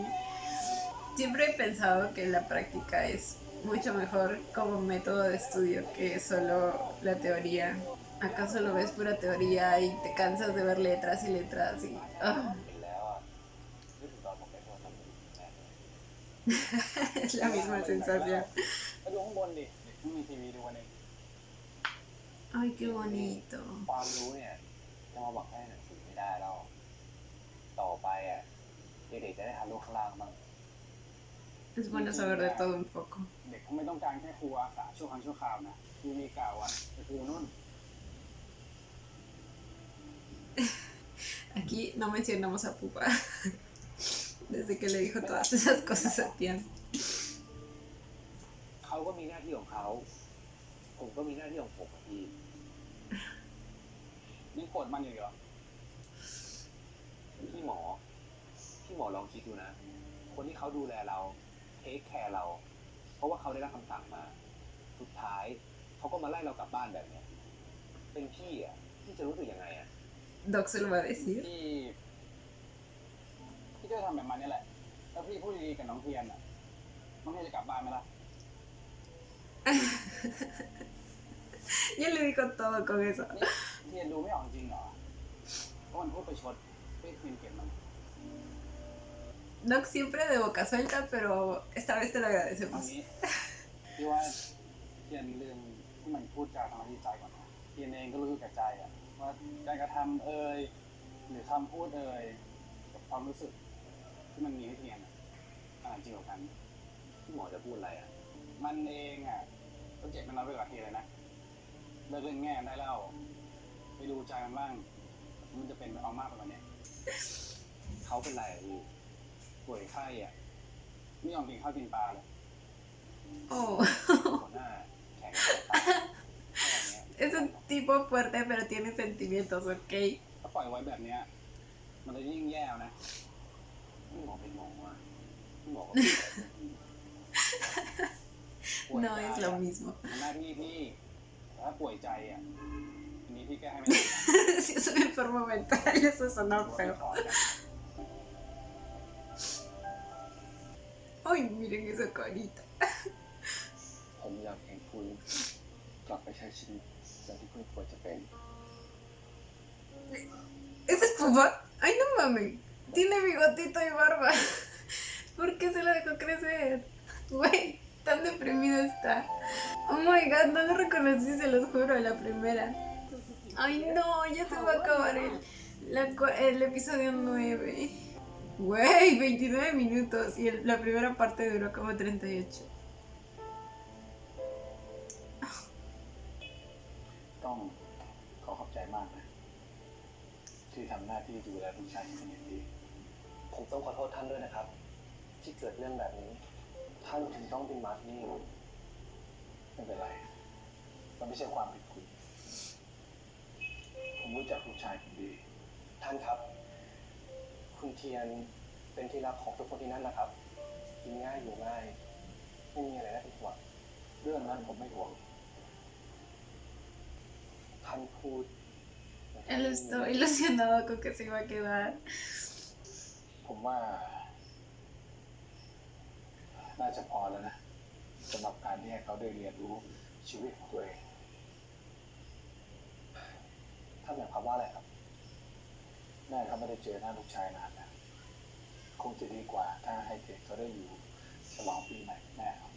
Siempre he pensado que la práctica es mucho mejor como método de estudio que solo la teoría. ¿Acaso lo ves pura teoría y te cansas de ver letras y letras y... ah, เห็นแล้วอ่ะนึกถึงตอนผมไปทัวร์ทำบุญแรกเลย es la misma sensación. ไปดูข้างบนดิเด็กไม่มีทีวีดูกันเอง Ay, qué bonito. ความรู้เนี่ยจะมาหวังแค่หนังสือไม่ได้แล้วต่อไปอ่ะเด็กๆจะได้ทำโลกข้างล่างบ้าง Es bueno saber de todo un poco. เด็กเขาไม่ต้องการแค่ครูอาสาชั่วครั้งชั่วคราวนะครูมีเก่าอ่ะไปครูนู่น Aquí no mencionamos a Pupa. Desde que le dijo todas esas cosas a Tian. เขาก็มีหน้าที่ของเขาผมก็มีหน้าที่ของผมอะพี่ ยังโกรธมันอยู่เหรอ พี่หมอลองคิดดูนะ คนที่เขาดูแลเราเทคแคร์เรา เพราะว่าเขาได้รับคำสั่งมา สุดท้ายเขาก็มาไล่เรากลับบ้านแบบเนี้ยเป็นพี่อ่ะพี่จะรู้สึกยังไงอ่ะ Doc se lo va a decir. พี่ก็จะทำแบบมันนี่แหละถ้าพี่พูดดีๆกับน้องเทียนอ่ะน้องเทียนจะกลับบ้านไหมล่ะ Ya le dijo todo con eso. เทียนดูไม่ออกจริงเหรอเพราะมันพูดไปชดพี่เทียนเก็บมัน Doc siempre de boca suelta, pero esta vez te lo ตรง agradecemos. นี้พี่ว่าเทียนลืมที่มันพูดจาทำให้ใจก่อนนะเทียนเองก็รู้กับใจอ่ะว่าการกระทำหรือคำพูดกับความรู้สึกที่มันมีให้เทียนอะไรจริงกว่ากัน พี่หมอจะพูดอะไรอ่ะ มันเองอ่ะก็เจ็บมันน้อยไปกว่าเทียนเลยนะเลิกเล่นแง่ได้แล้วไปดูใจมันบ้างมันจะเป็นเอามากไปกว่านี้ เขาเป็นไรอ่ะพี่ ป่วยไข้อ่ะไม่ยอมกินข้าวกินปลาเลย Oh, หัวหน้าแข็งแรงตายอะไรเงี้ย Es un tipo fuerte, pero tiene sentimientos, ¿ok? ถ้าปล่อยไว้แบบเนี้ยมันจะยิ่งแย่นะ พี่หมอเป็นหมออ่ะพี่หมอก็ ป่วย No ใจ es อะ lo mismo. มันหน้าที่พี่แต่ถ้าป่วยใจอ่ะอันนี้พี่แก้ให้ไม่ได้ Si es un enfermo mental, eso suena นะ feo. ถอนนะ Ay, miren esa carita. ผมอยากเห็นคุณกลับไปใช้ชีวิตอย่างที่คุณควรจะเป็น ¿Ese es papá? Ay, no mames. Tiene bigotito y barba. ¿Por qué se lo dejó crecer? Güey, tan deprimido está. Oh my god, no lo reconocí, se los juro, la primera. Ay, no, ya se va a acabar el episodio 9. Güey, 29 minutos y la primera parte duró como 38. ต้องขอขอบใจมากนะ ที่ทำหน้าที่ดูแลลูกชายเป็นอย่างดี ผมต้องขอโทษท่านด้วยนะครับ ที่เกิดเรื่องแบบนี้ ท่านถึงต้องเป็นมาที่นี่ ไม่เป็นไร มันไม่ใช่ความผิดคุณ ผมรู้จักลูกชายผมดี ท่านครับ คุณเทียนเป็นที่รักของทุกคนที่นั่นนะครับ กินง่ายอยู่ง่ายไม่มีอะไรน่าเป็นห่วง เรื่องนั้นผมไม่ห่วง ท่านพูด Él estaba ilusionado con que se iba a quedar. ผมว่า น่าจะพอแล้วนะสำหรับการที่ให้เขาได้เรียนรู้ชีวิตของตัวเอง ท่านหมายความว่าอะไรครับ แม่เขาไม่ได้เจอหน้าลูกชายนานแล้วคงจะดีกว่าถ้าให้เด็กเขาได้อยู่ฉลองปีใหม่กับแม่เขา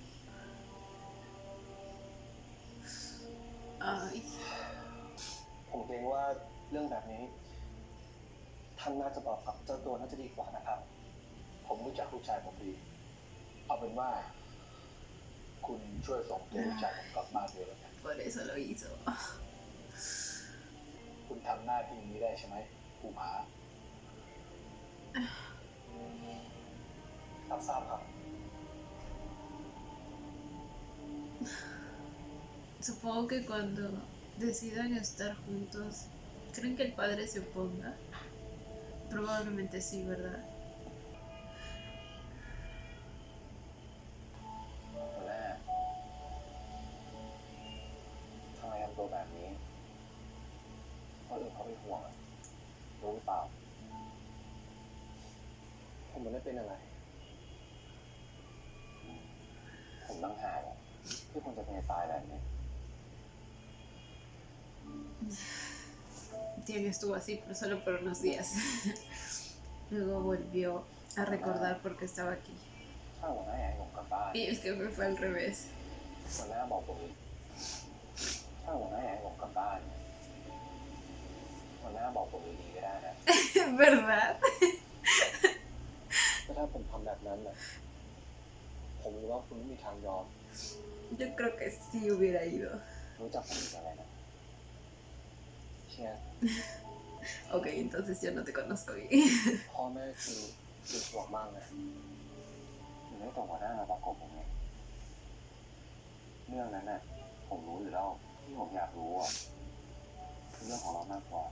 Ay, ผมเกรงว่าเรื่องแบบนี้ ท่านน่าจะบอกกับเจ้าตัวน่าจะดีกว่านะครับ ผมรู้จักลูกชายผมดี เอาเป็นว่า คุณช่วยส่งตัวลูกชายผมกลับบ้านด้วยแล้วกัน por eso lo hizo. คุณทำหน้าที่นี้ได้ใช่ไหมภูผา รับทราบครับ Supongo que cuando decidan estar juntos, ¿creen que el padre se oponga? Probablemente sí, ¿verdad? หัวหน้าทำไมทำตัวแบบนี้คนอื่นเขาไม่ห่วงอะรู้หรือเปล่า ผมไม่ได้เป็นอะไร ผมตั้งหากอะที่คนจะเป็นตายแบบนี้ Tiago estuvo así, pero solo por unos días. Luego volvió a recordar por qué estaba aquí. ถ้าหัวหน้าอยากให้ผมกลับบ้าน Y el jefe fue al revés. หัวหน้าบอกผมถ้าหัวหน้าอยากให้ผมกลับบ้านหัวหน้าบอกผมดีๆก็ได้นะ ¿Verdad? ก็ถ้าผมทำแบบนั้นนะผมรู้ว่าคุณไม่มีทางยอม Yo creo que sí hubiera ido. รู้จักผมอะไรนะเชียร์ Ok, entonces yo no te conozco bien. พ่อแม่คือห่วงมากนะหนูไม่ต้องหัวหน้ามาประกบผมไงเรื่องนั้นน่ะผมรู้อยู่แล้วที่ผมอยากรู้อ่ะคือเรื่องของเรามากกว่า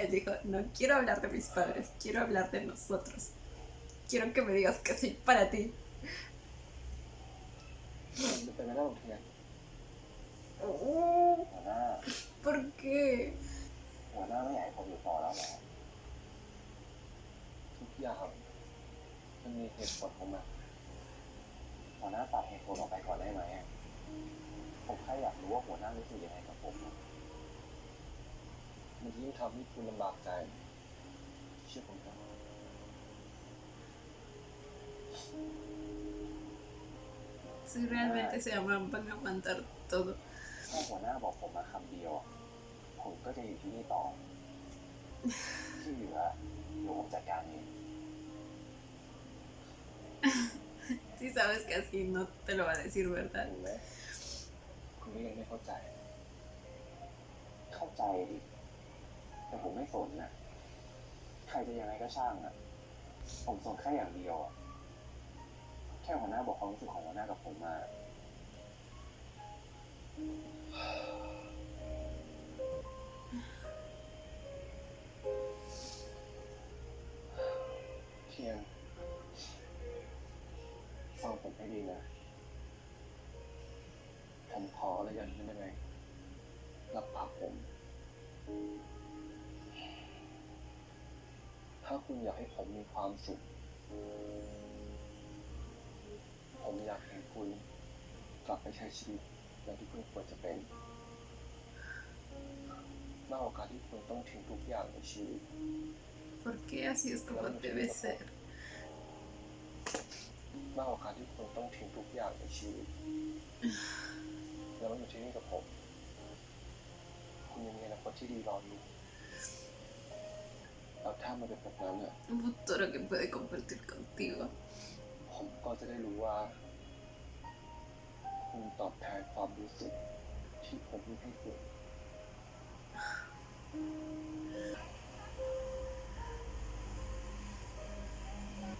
Él dijo, no quiero hablar de mis padres, quiero hablar de nosotros. Quiero que me digas que soy para ti. จะเป็นไม่ได้หรอกเทียน Oh, หัวหน้า ¿por qué? หัวหน้าไม่อยากให้ผมอยู่ต่อแล้วเหรอทุกอย่างมันมีเหตุผลของมันหัวหน้าตัดเหตุผลออกไปก่อนได้ไหมอะผมแค่อยากรู้ว่าหัวหน้ารู้สึกยังไงกับผมอะมันยิ่งทำให้คุณลำบากใจเชื่อผมเถอะ Si realmente se aman, van a aguantar todo. ถ้าหัวหน้าบอกผมมาคำเดียวอะผมก็จะอยู่ที่นี่ต่อ ที่เหลือเดี๋ยวผมจัดการเอง Si sabes que así no te lo va a decir, ¿verdad? ถูกไหมคุณก็ยังไม่เข้าใจ เข้าใจดิ แต่ผมไม่สนนะใครจะยังไงก็ช่างอะผมสนแค่อย่างเดียวอะแค่หัวหน้าบอกความรู้สึกของหัวหน้ากับผมมา เทียนฟังผมให้ดีนะ ผมขออะไรอย่างหนึงได้ไหมรับปากผม ถ้าคุณอยากให้ผมมีความสุข ผมอยากเห็นคุณกลับไปใช้ชีวิตอย่างที่คุณควรจะเป็นมากกว่าการที่คุณต้องทิ้งทุกอย่างในชีวิต ¿Por qué así es como debe ser? มากกว่าการที่คุณต้องทิ้งทุกอย่างในชีวิต แล้วมาอยู่ที่นี่กับผม คุณยังมีอนาคตที่ดีรออยู่แล้วถ้ามันเป็นแบบนั้นอ่ะ Un futuro que puede compartir contigo. ผมก็จะได้รู้ว่า คุณตอบแทนความรู้สึกที่ผมมีให้คุณ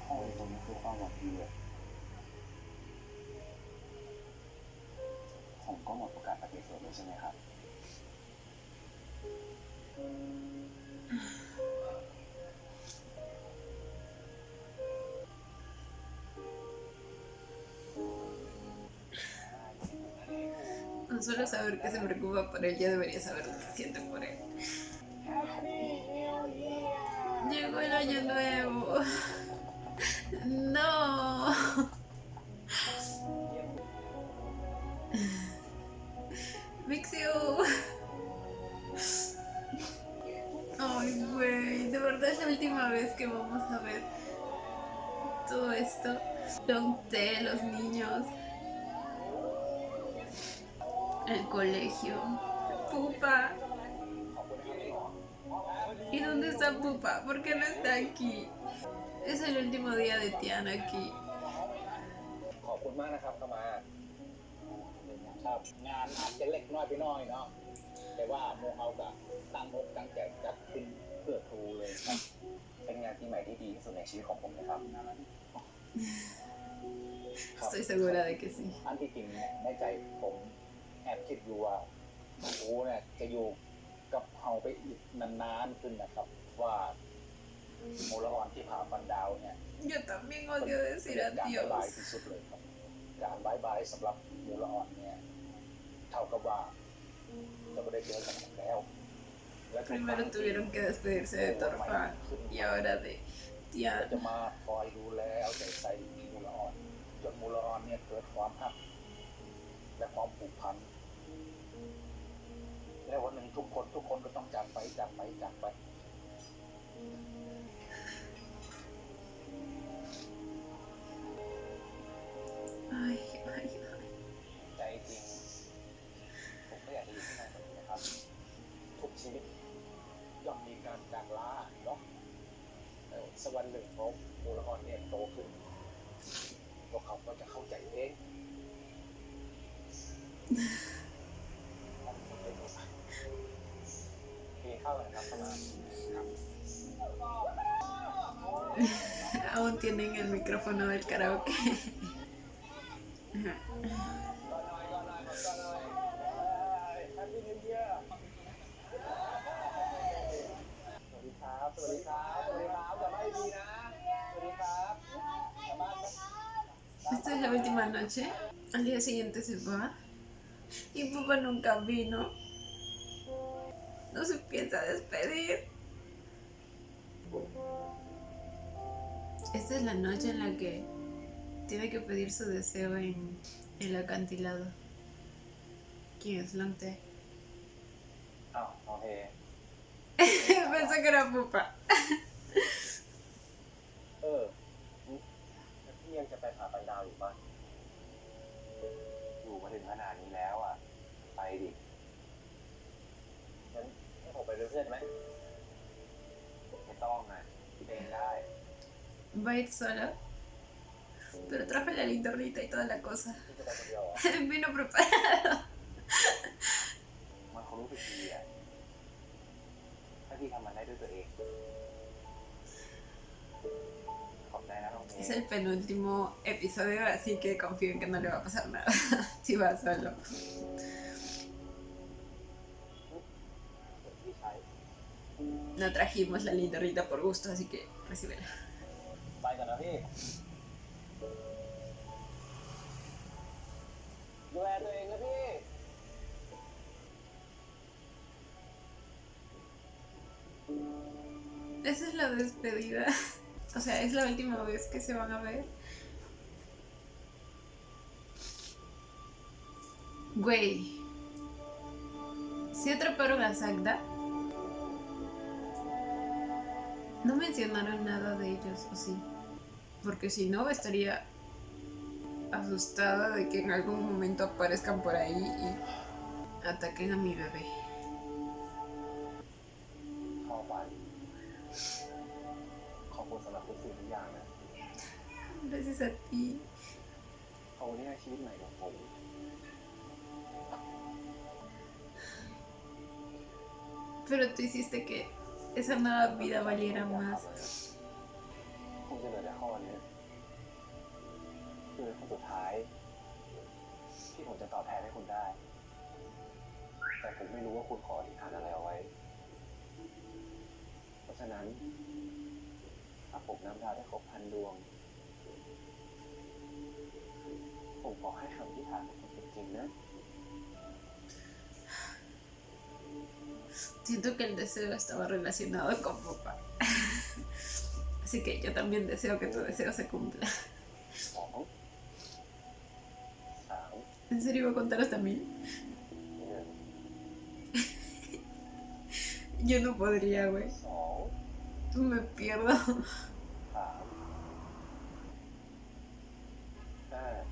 ห้องตรงนี้คือห้องหลับดีเลยผมก็หมดโอกาสปฏิเสธเลยใช่ไหมครับ No solo saber que se preocupa por él, ya debería saber lo que siente por él. Llegó el año nuevo. No. Mixiu. Ay, güey, de verdad es la última vez que vamos a ver todo esto. Dongtae, los niños. El colegio. Pupa. ¿Y dónde está Pupa? ¿Por qué no está aquí? Es el último día de Tiana aquí. ขอบคุณมากนะครับเข้ามาครับงานอาจจะเล็กน้อยไปหน้อยเนาะแต่ว่าโมเฮากับตั้งอกตั้งใจจัดขึ้นเพื่อครูเลยครับ เป็นงานปีใหม่ที่ดีที่สุดในชีวิตของผมนะครับ Estoy segura de que sí. อันที่จริงเนี่ยในใจผมแอบคิดอยู่ว่าครูเนี่ยจะอยู่กับเฮาไปอีกนานๆขึ้นนะครับ ว่าโมละออนที่ผาฟันดาวเนี่ย Yo también odio decir การบายบาย adiós. ที่สุดเลยครับ การบายบายสำหรับมูละอ่อนเนี่ยเท่ากับว่าจะไม่ได้เจอกันอีกแล้วและทุกครั้ง Primero tuvieron que despedirse de Torfan y ahora de ที่จะ Tiana. มาคอยดูแลเอาใจใส่มูละอ่อนจนมูละอ่อนเนี่ยเกิดความรักและความผูกพันและวันหนึ่งทุกคนก็ต้องจากไป Ay, ay, ay. ใจจริง ผมก็อยากจะอยู่ที่นั่นแบบนี้นะครับ ทุกชีวิตย่อมมีการจากลาเนาะสักวันหนึ่งพอมูละอ่อนเนี่ยโตขึ้นพวกเขาก็จะเข้าใจเองกินข้าวกันครับประมาณครับ Aún tienen el micrófono del karaoke. ก่อนหน่อยแฮปปี้นิวเยียร์สวัสดีครับกลับบ้านดีนะ สวัสดีครับกลับบ้านนะ Esta es la última noche. Al día siguiente se va. Y Pupa nunca vino. No se piensa despedir. Esta es la noche en la que tiene que pedir su deseo en el acantilado. ¿Quién es Longtae? อ้าวโอเค Pensé que era Pupa. แล้วพี่ยังจะไปผาปันดาวอยู่ปะอยู่มาถึงขนาดนี้แล้วอ่ะ ไปดิ งั้นให้ผมไปเป็นเพื่อนไหม ไม่ต้องอ่ะคิดเองได้ Va a ir solo. Pero traje la linternita y toda la cosa. พี่จะไปคนเดียวเหรอ Vino preparado. มันคงรู้สึกดีอ่ะ ถ้าพี่ทำมันได้ด้วยตัวเอง ขอบใจนะน้องเม Es ย์ el penúltimo episodio, así que confío en que no le va a pasar nada si va solo. no trajimos la linterrita por gusto, así que recíbela. ไปกันนะพี่ดูแลตัวเองนะพี่ Esa es la despedida. O sea, es la última vez que se van a ver. Güey. ¿Sí atraparon a Sagda? No mencionaron nada de ellos, ¿o sí? Porque si no, estaría asustada de que en algún momento aparezcan por ahí y ataquen a mi bebé. เข้าไปขอบคุณสำหรับทุกสิ่งทุกอย่างนะ Gracias a ti. เขาเนี่ยชีวิตใหม่ของผม Pero tú hiciste que esa nueva vida valiera más. ผมจะเหลือแต่ข้อนี้คือคนสุดท้าย ที่ผมจะตอบแทนให้คุณได้ แต่ผมไม่รู้ว่าคุณขออธิษฐานอะไรเอาไว้ เพราะฉะนั้นถ้าผมนับดาวได้ครบ1,000 ดวง ผมขอให้คำอธิษฐานของคุณเป็นจริงนะ Siento que el deseo estaba relacionado con papá. Así que yo también deseo que tu deseo se cumpla. 2 3 ¿En serio iba a contar hasta 1000? 1 Yo no podría, güey. 2 Me pierdo. 3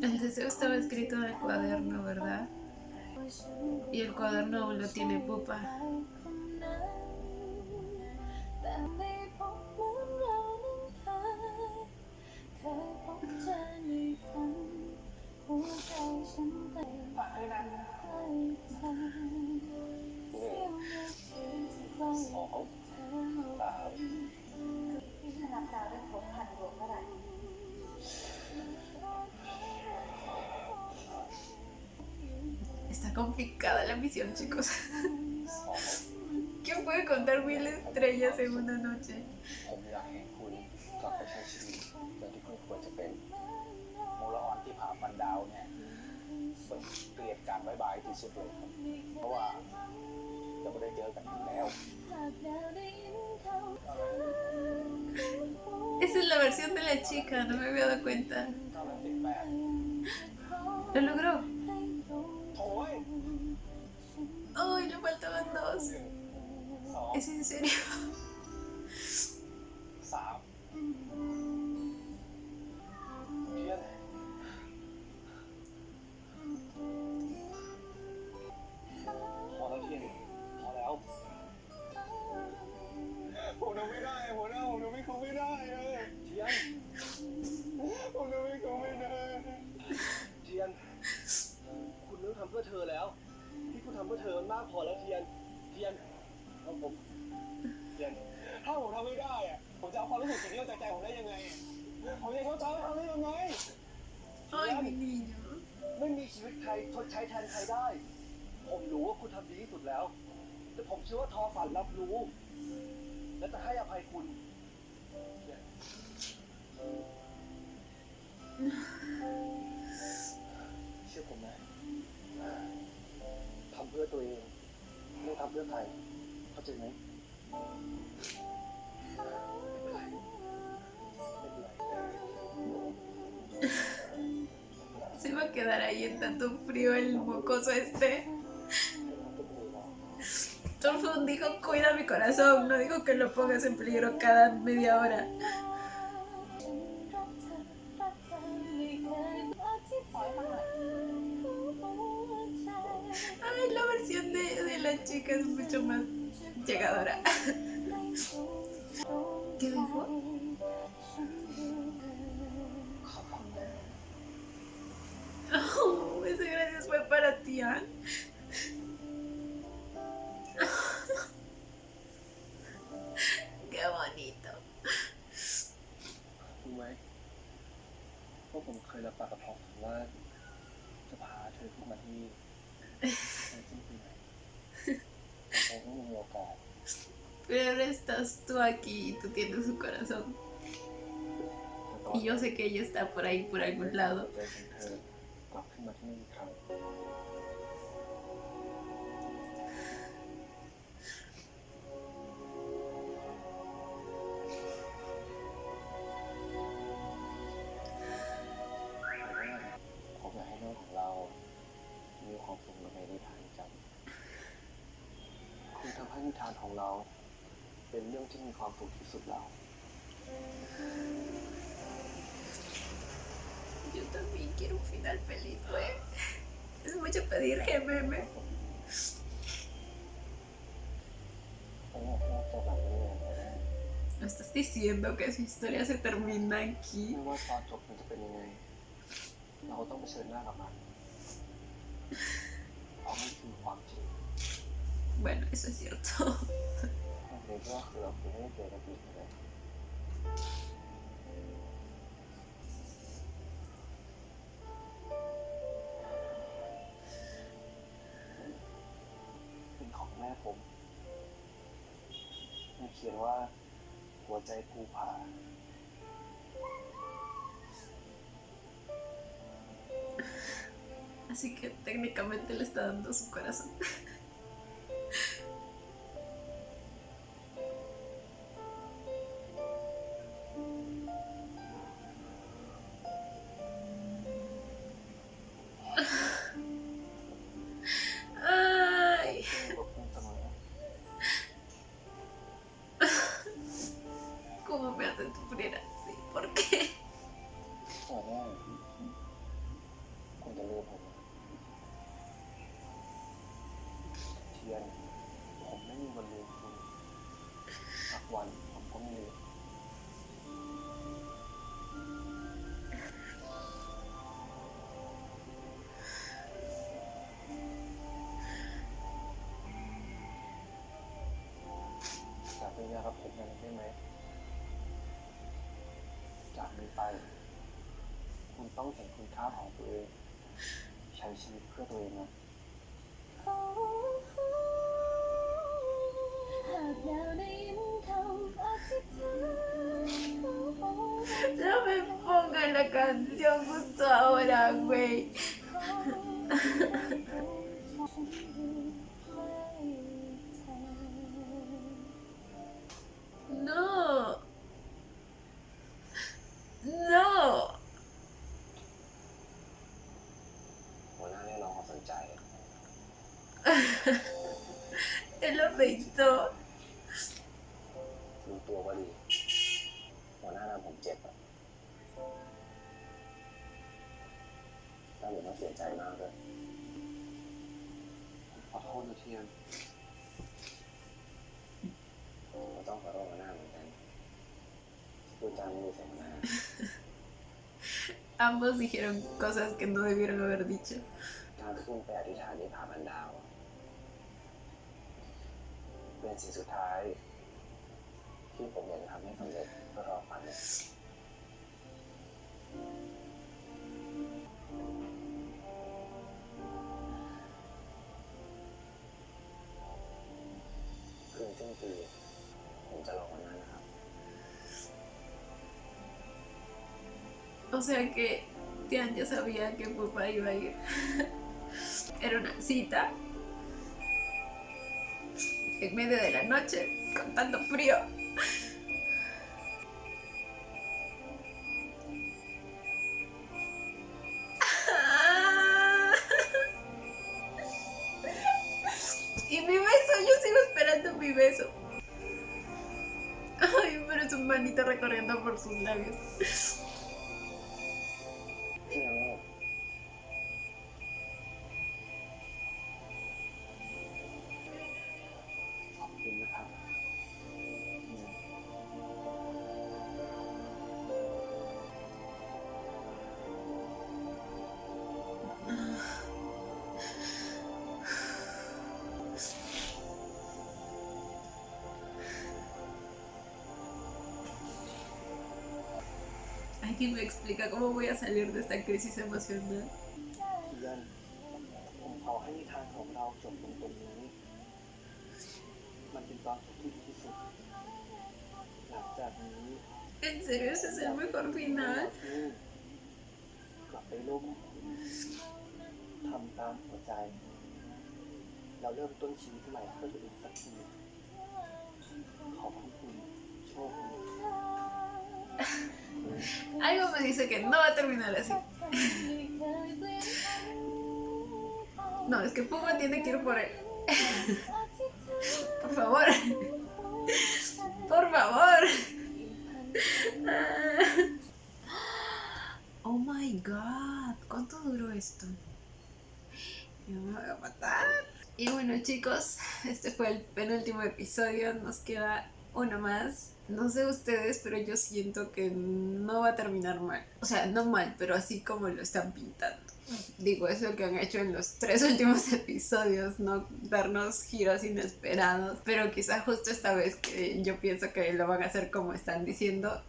El deseo estaba escrito en el cuaderno, ¿verdad? Y el cuaderno aún lo tiene Pupa. Está complicada la misión, chicos. ¿Quién puede contar 1000 estrellas en una noche? ผมอยากเห็นคุณกลับไปใช้ชีวิตอย่างที่คุณควรจะเป็น โมละออนที่ผาฟันดาวเนี่ยเป็นเกลียดการบายบายที่สุดเลยครับ เพราะว่าจะไม่ได้เจอกันอีกแล้ว Esa es la versión de la chica, no me había dado cuenta. 918 ¿Lo logró? โถ่ย ¡Ay, le faltaban 2! 2 ¿Es en serio? 3เทียนพอแล้วเทียนพอแล้วผมทำไม่ได้หัวหน้าผมทำไม่เขาไม่ได้เทียนผมทำไม่เขาไม่ได้เทียนคุณเลิกทำเพื่อเธอแล้วที่คุณทำเพื่อเธอมันมากพอแล้วเทียนเอาผมเทียนถ้าผมทำไม่ได้อะผมจะเอาความรู้สึกสิ่งที่เราจากใจผมได้ยังไงผมจะเข้าใจว่าทำได้ยังไง ¡Ay, mi niño! ไม่มีชีวิตใครทดใช้แทนใครได้ ผมรู้ว่าคุณทำดีที่สุดแล้ว แต่ผมเชื่อว่าทอฝันรับรู้ และจะให้อภัยคุณ เชื่อผมนะทำเพื่อตัวเองไม่ทำเพื่อใครเข้าใจไหมไม่เป็นไร Se va a quedar ahí en tanto frío el mocoso este. Torfun dijo, cuida mi corazón, no dijo que lo pongas en peligro cada media hora. Ay, la versión de la chica es mucho más llegadora. ¿Qué dijo? Oh, ese gracias fue para ti, ¿ah? Qué bonito. รู้ไหม ว่าผมเคยรับปากกับพ่อผมว่าจะพาเธอขึ้นมาที่ในสิ้นปีใหม่แต่ผมไม่มีโอกาส Pero estás tú aquí y tú tienes su corazón. แต่ตอน Y yo sé que ella está por ahí, por algún lado. ใจของเธอกลับขึ้นมาที่นี่อีกครั้งผมอยากให้โลกของเรา มีความสุขในนิทานจำคุณทำให้นิทานของเรา เป็นเรื่องที่มีความสุขที่สุดแล้ว Yo también quiero un final feliz, güey. Es mucho pedir, gememe. ผมอยากให้เราจบแบบนี้เลยนะ ¿Me estás diciendo que su historia se termina ไม่ aquí? ว่าตอนจบมันจะเป็นยังไง เราก็ต้องเผชิญหน้ากับมันเพราะมันคือความจริง Bueno, eso es cierto. ในก็คือเราคือไม่ได้เจอกันอีกเลยเป็นของแม่ผมมันเขียนว่าหัวใจภูผา Así que técnicamente le está dando su corazón. Ay, กับคุณเสมอ ¿cómo me hacen sufrir así? ¿Por qué? แต่แน่คุณจะเลือกผมเทียนผมไม่มีวันลืมคุณสักวันผมก็ไม่ลืม จากสัญญากับผมยังได้ไหม จากนี้ไป คุณต้องเห็นคุณค่าของตัวเอง ใช้ชีวิตเพื่อตัวเองนะ หากดาวได้ยินคำอธิษฐาน No me pongan la canción justo ahora, güey. No. No. หัวหน้าเรียกร้องความสนใจ Él lo afeitó. รู้ตัวว่าดี หัวหน้าทำผมเจ็บอะแล้วผมต้องเสียใจมากเลยขอโทษนะเทียนผมก็ต้องขอโทษหัวหน้าเหมือนกันพูดจาไม่ดีใส่หัวหน้า Ambos dijeron cosas que no debieron haber dicho. การขึ้นไปอธิษฐานที่ผาพันดาวอะเป็นสิ่งสุดท้าย ที่ผมอยากจะทำให้สำเร็จเพื่อรอฝันเนี่ยคืนสิ้นปีผมจะรอวันนั้นนะครับ O sea que Tian ya sabía que papá iba a ir. Era una cita. En medio de la noche, con tanto frío. Y mi beso, yo sigo esperando mi beso. Ay, pero es un manito recorriendo por sus labios. พี่ยังไม่ขอบคุณนะครับ A Alguien me explica cómo voy a salir de esta crisis emocional. เทียนผมขอให้นิทานของเราจบลงตรงนี้ มันเป็นตอนจบที่ดีที่สุด หลังจากนี้ ¿En serio ese es el mejor final? กลับไปโลกของคุณทำตามหัวใจ เราเริ่มต้นชีวิตใหม่เพื่อตัวเองสักที ขอบคุณโชคดี Algo me dice que no va a terminar así. No, es que Puma tiene que ir por él. Por favor. Por favor. Oh my god. ¿Cuánto duró esto? Me voy a matar. Y bueno, chicos, este fue el penúltimo episodio. Nos queda uno más. No sé ustedes, pero yo siento que no va a terminar mal. O sea, no mal, pero así como lo están pintando. Digo, es lo que han hecho en los 3 últimos episodios, ¿no? Darnos giros inesperados. Pero quizá justo esta vez que yo pienso que lo van a hacer como están diciendo,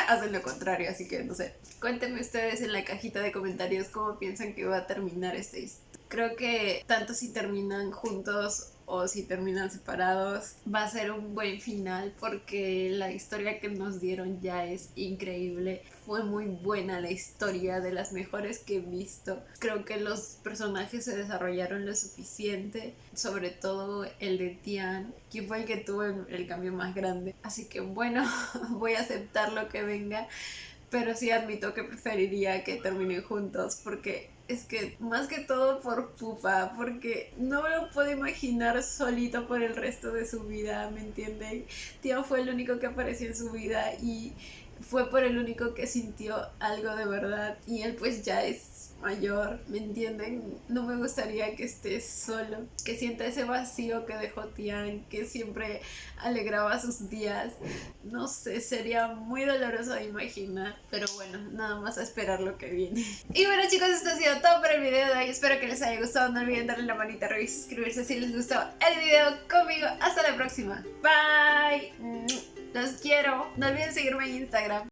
hacen lo contrario, así que no sé. Cuéntenme ustedes en la cajita de comentarios cómo piensan que va a terminar esta historia. Creo que tanto si terminan juntos o si terminan separados va a ser un buen final porque la historia que nos dieron ya es increíble. Fue muy buena la historia, de las mejores que he visto. Creo que los personajes se desarrollaron lo suficiente, sobre todo el de Tian, que fue el que tuvo el cambio más grande. Así que bueno, voy a aceptar lo que venga, pero sí admito que preferiría que terminen juntos porque es que más que todo por Pupa, porque no me lo puedo imaginar solito por el resto de su vida, ¿me entienden? Tío fue el único que apareció en su vida y fue por el único que sintió algo de verdad y él pues ya es mayor, ¿me entienden? No me gustaría que esté solo, que sienta ese vacío que dejó Tian, que siempre alegraba sus días. No sé, sería muy doloroso de imaginar, pero bueno, nada más a esperar lo que viene. Y bueno, chicos, esto ha sido todo por el video de hoy. Espero que les haya gustado. No olviden darle la manita arriba y suscribirse si les gustó el video conmigo. Hasta la próxima. Bye. Los quiero. No olviden seguirme en Instagram.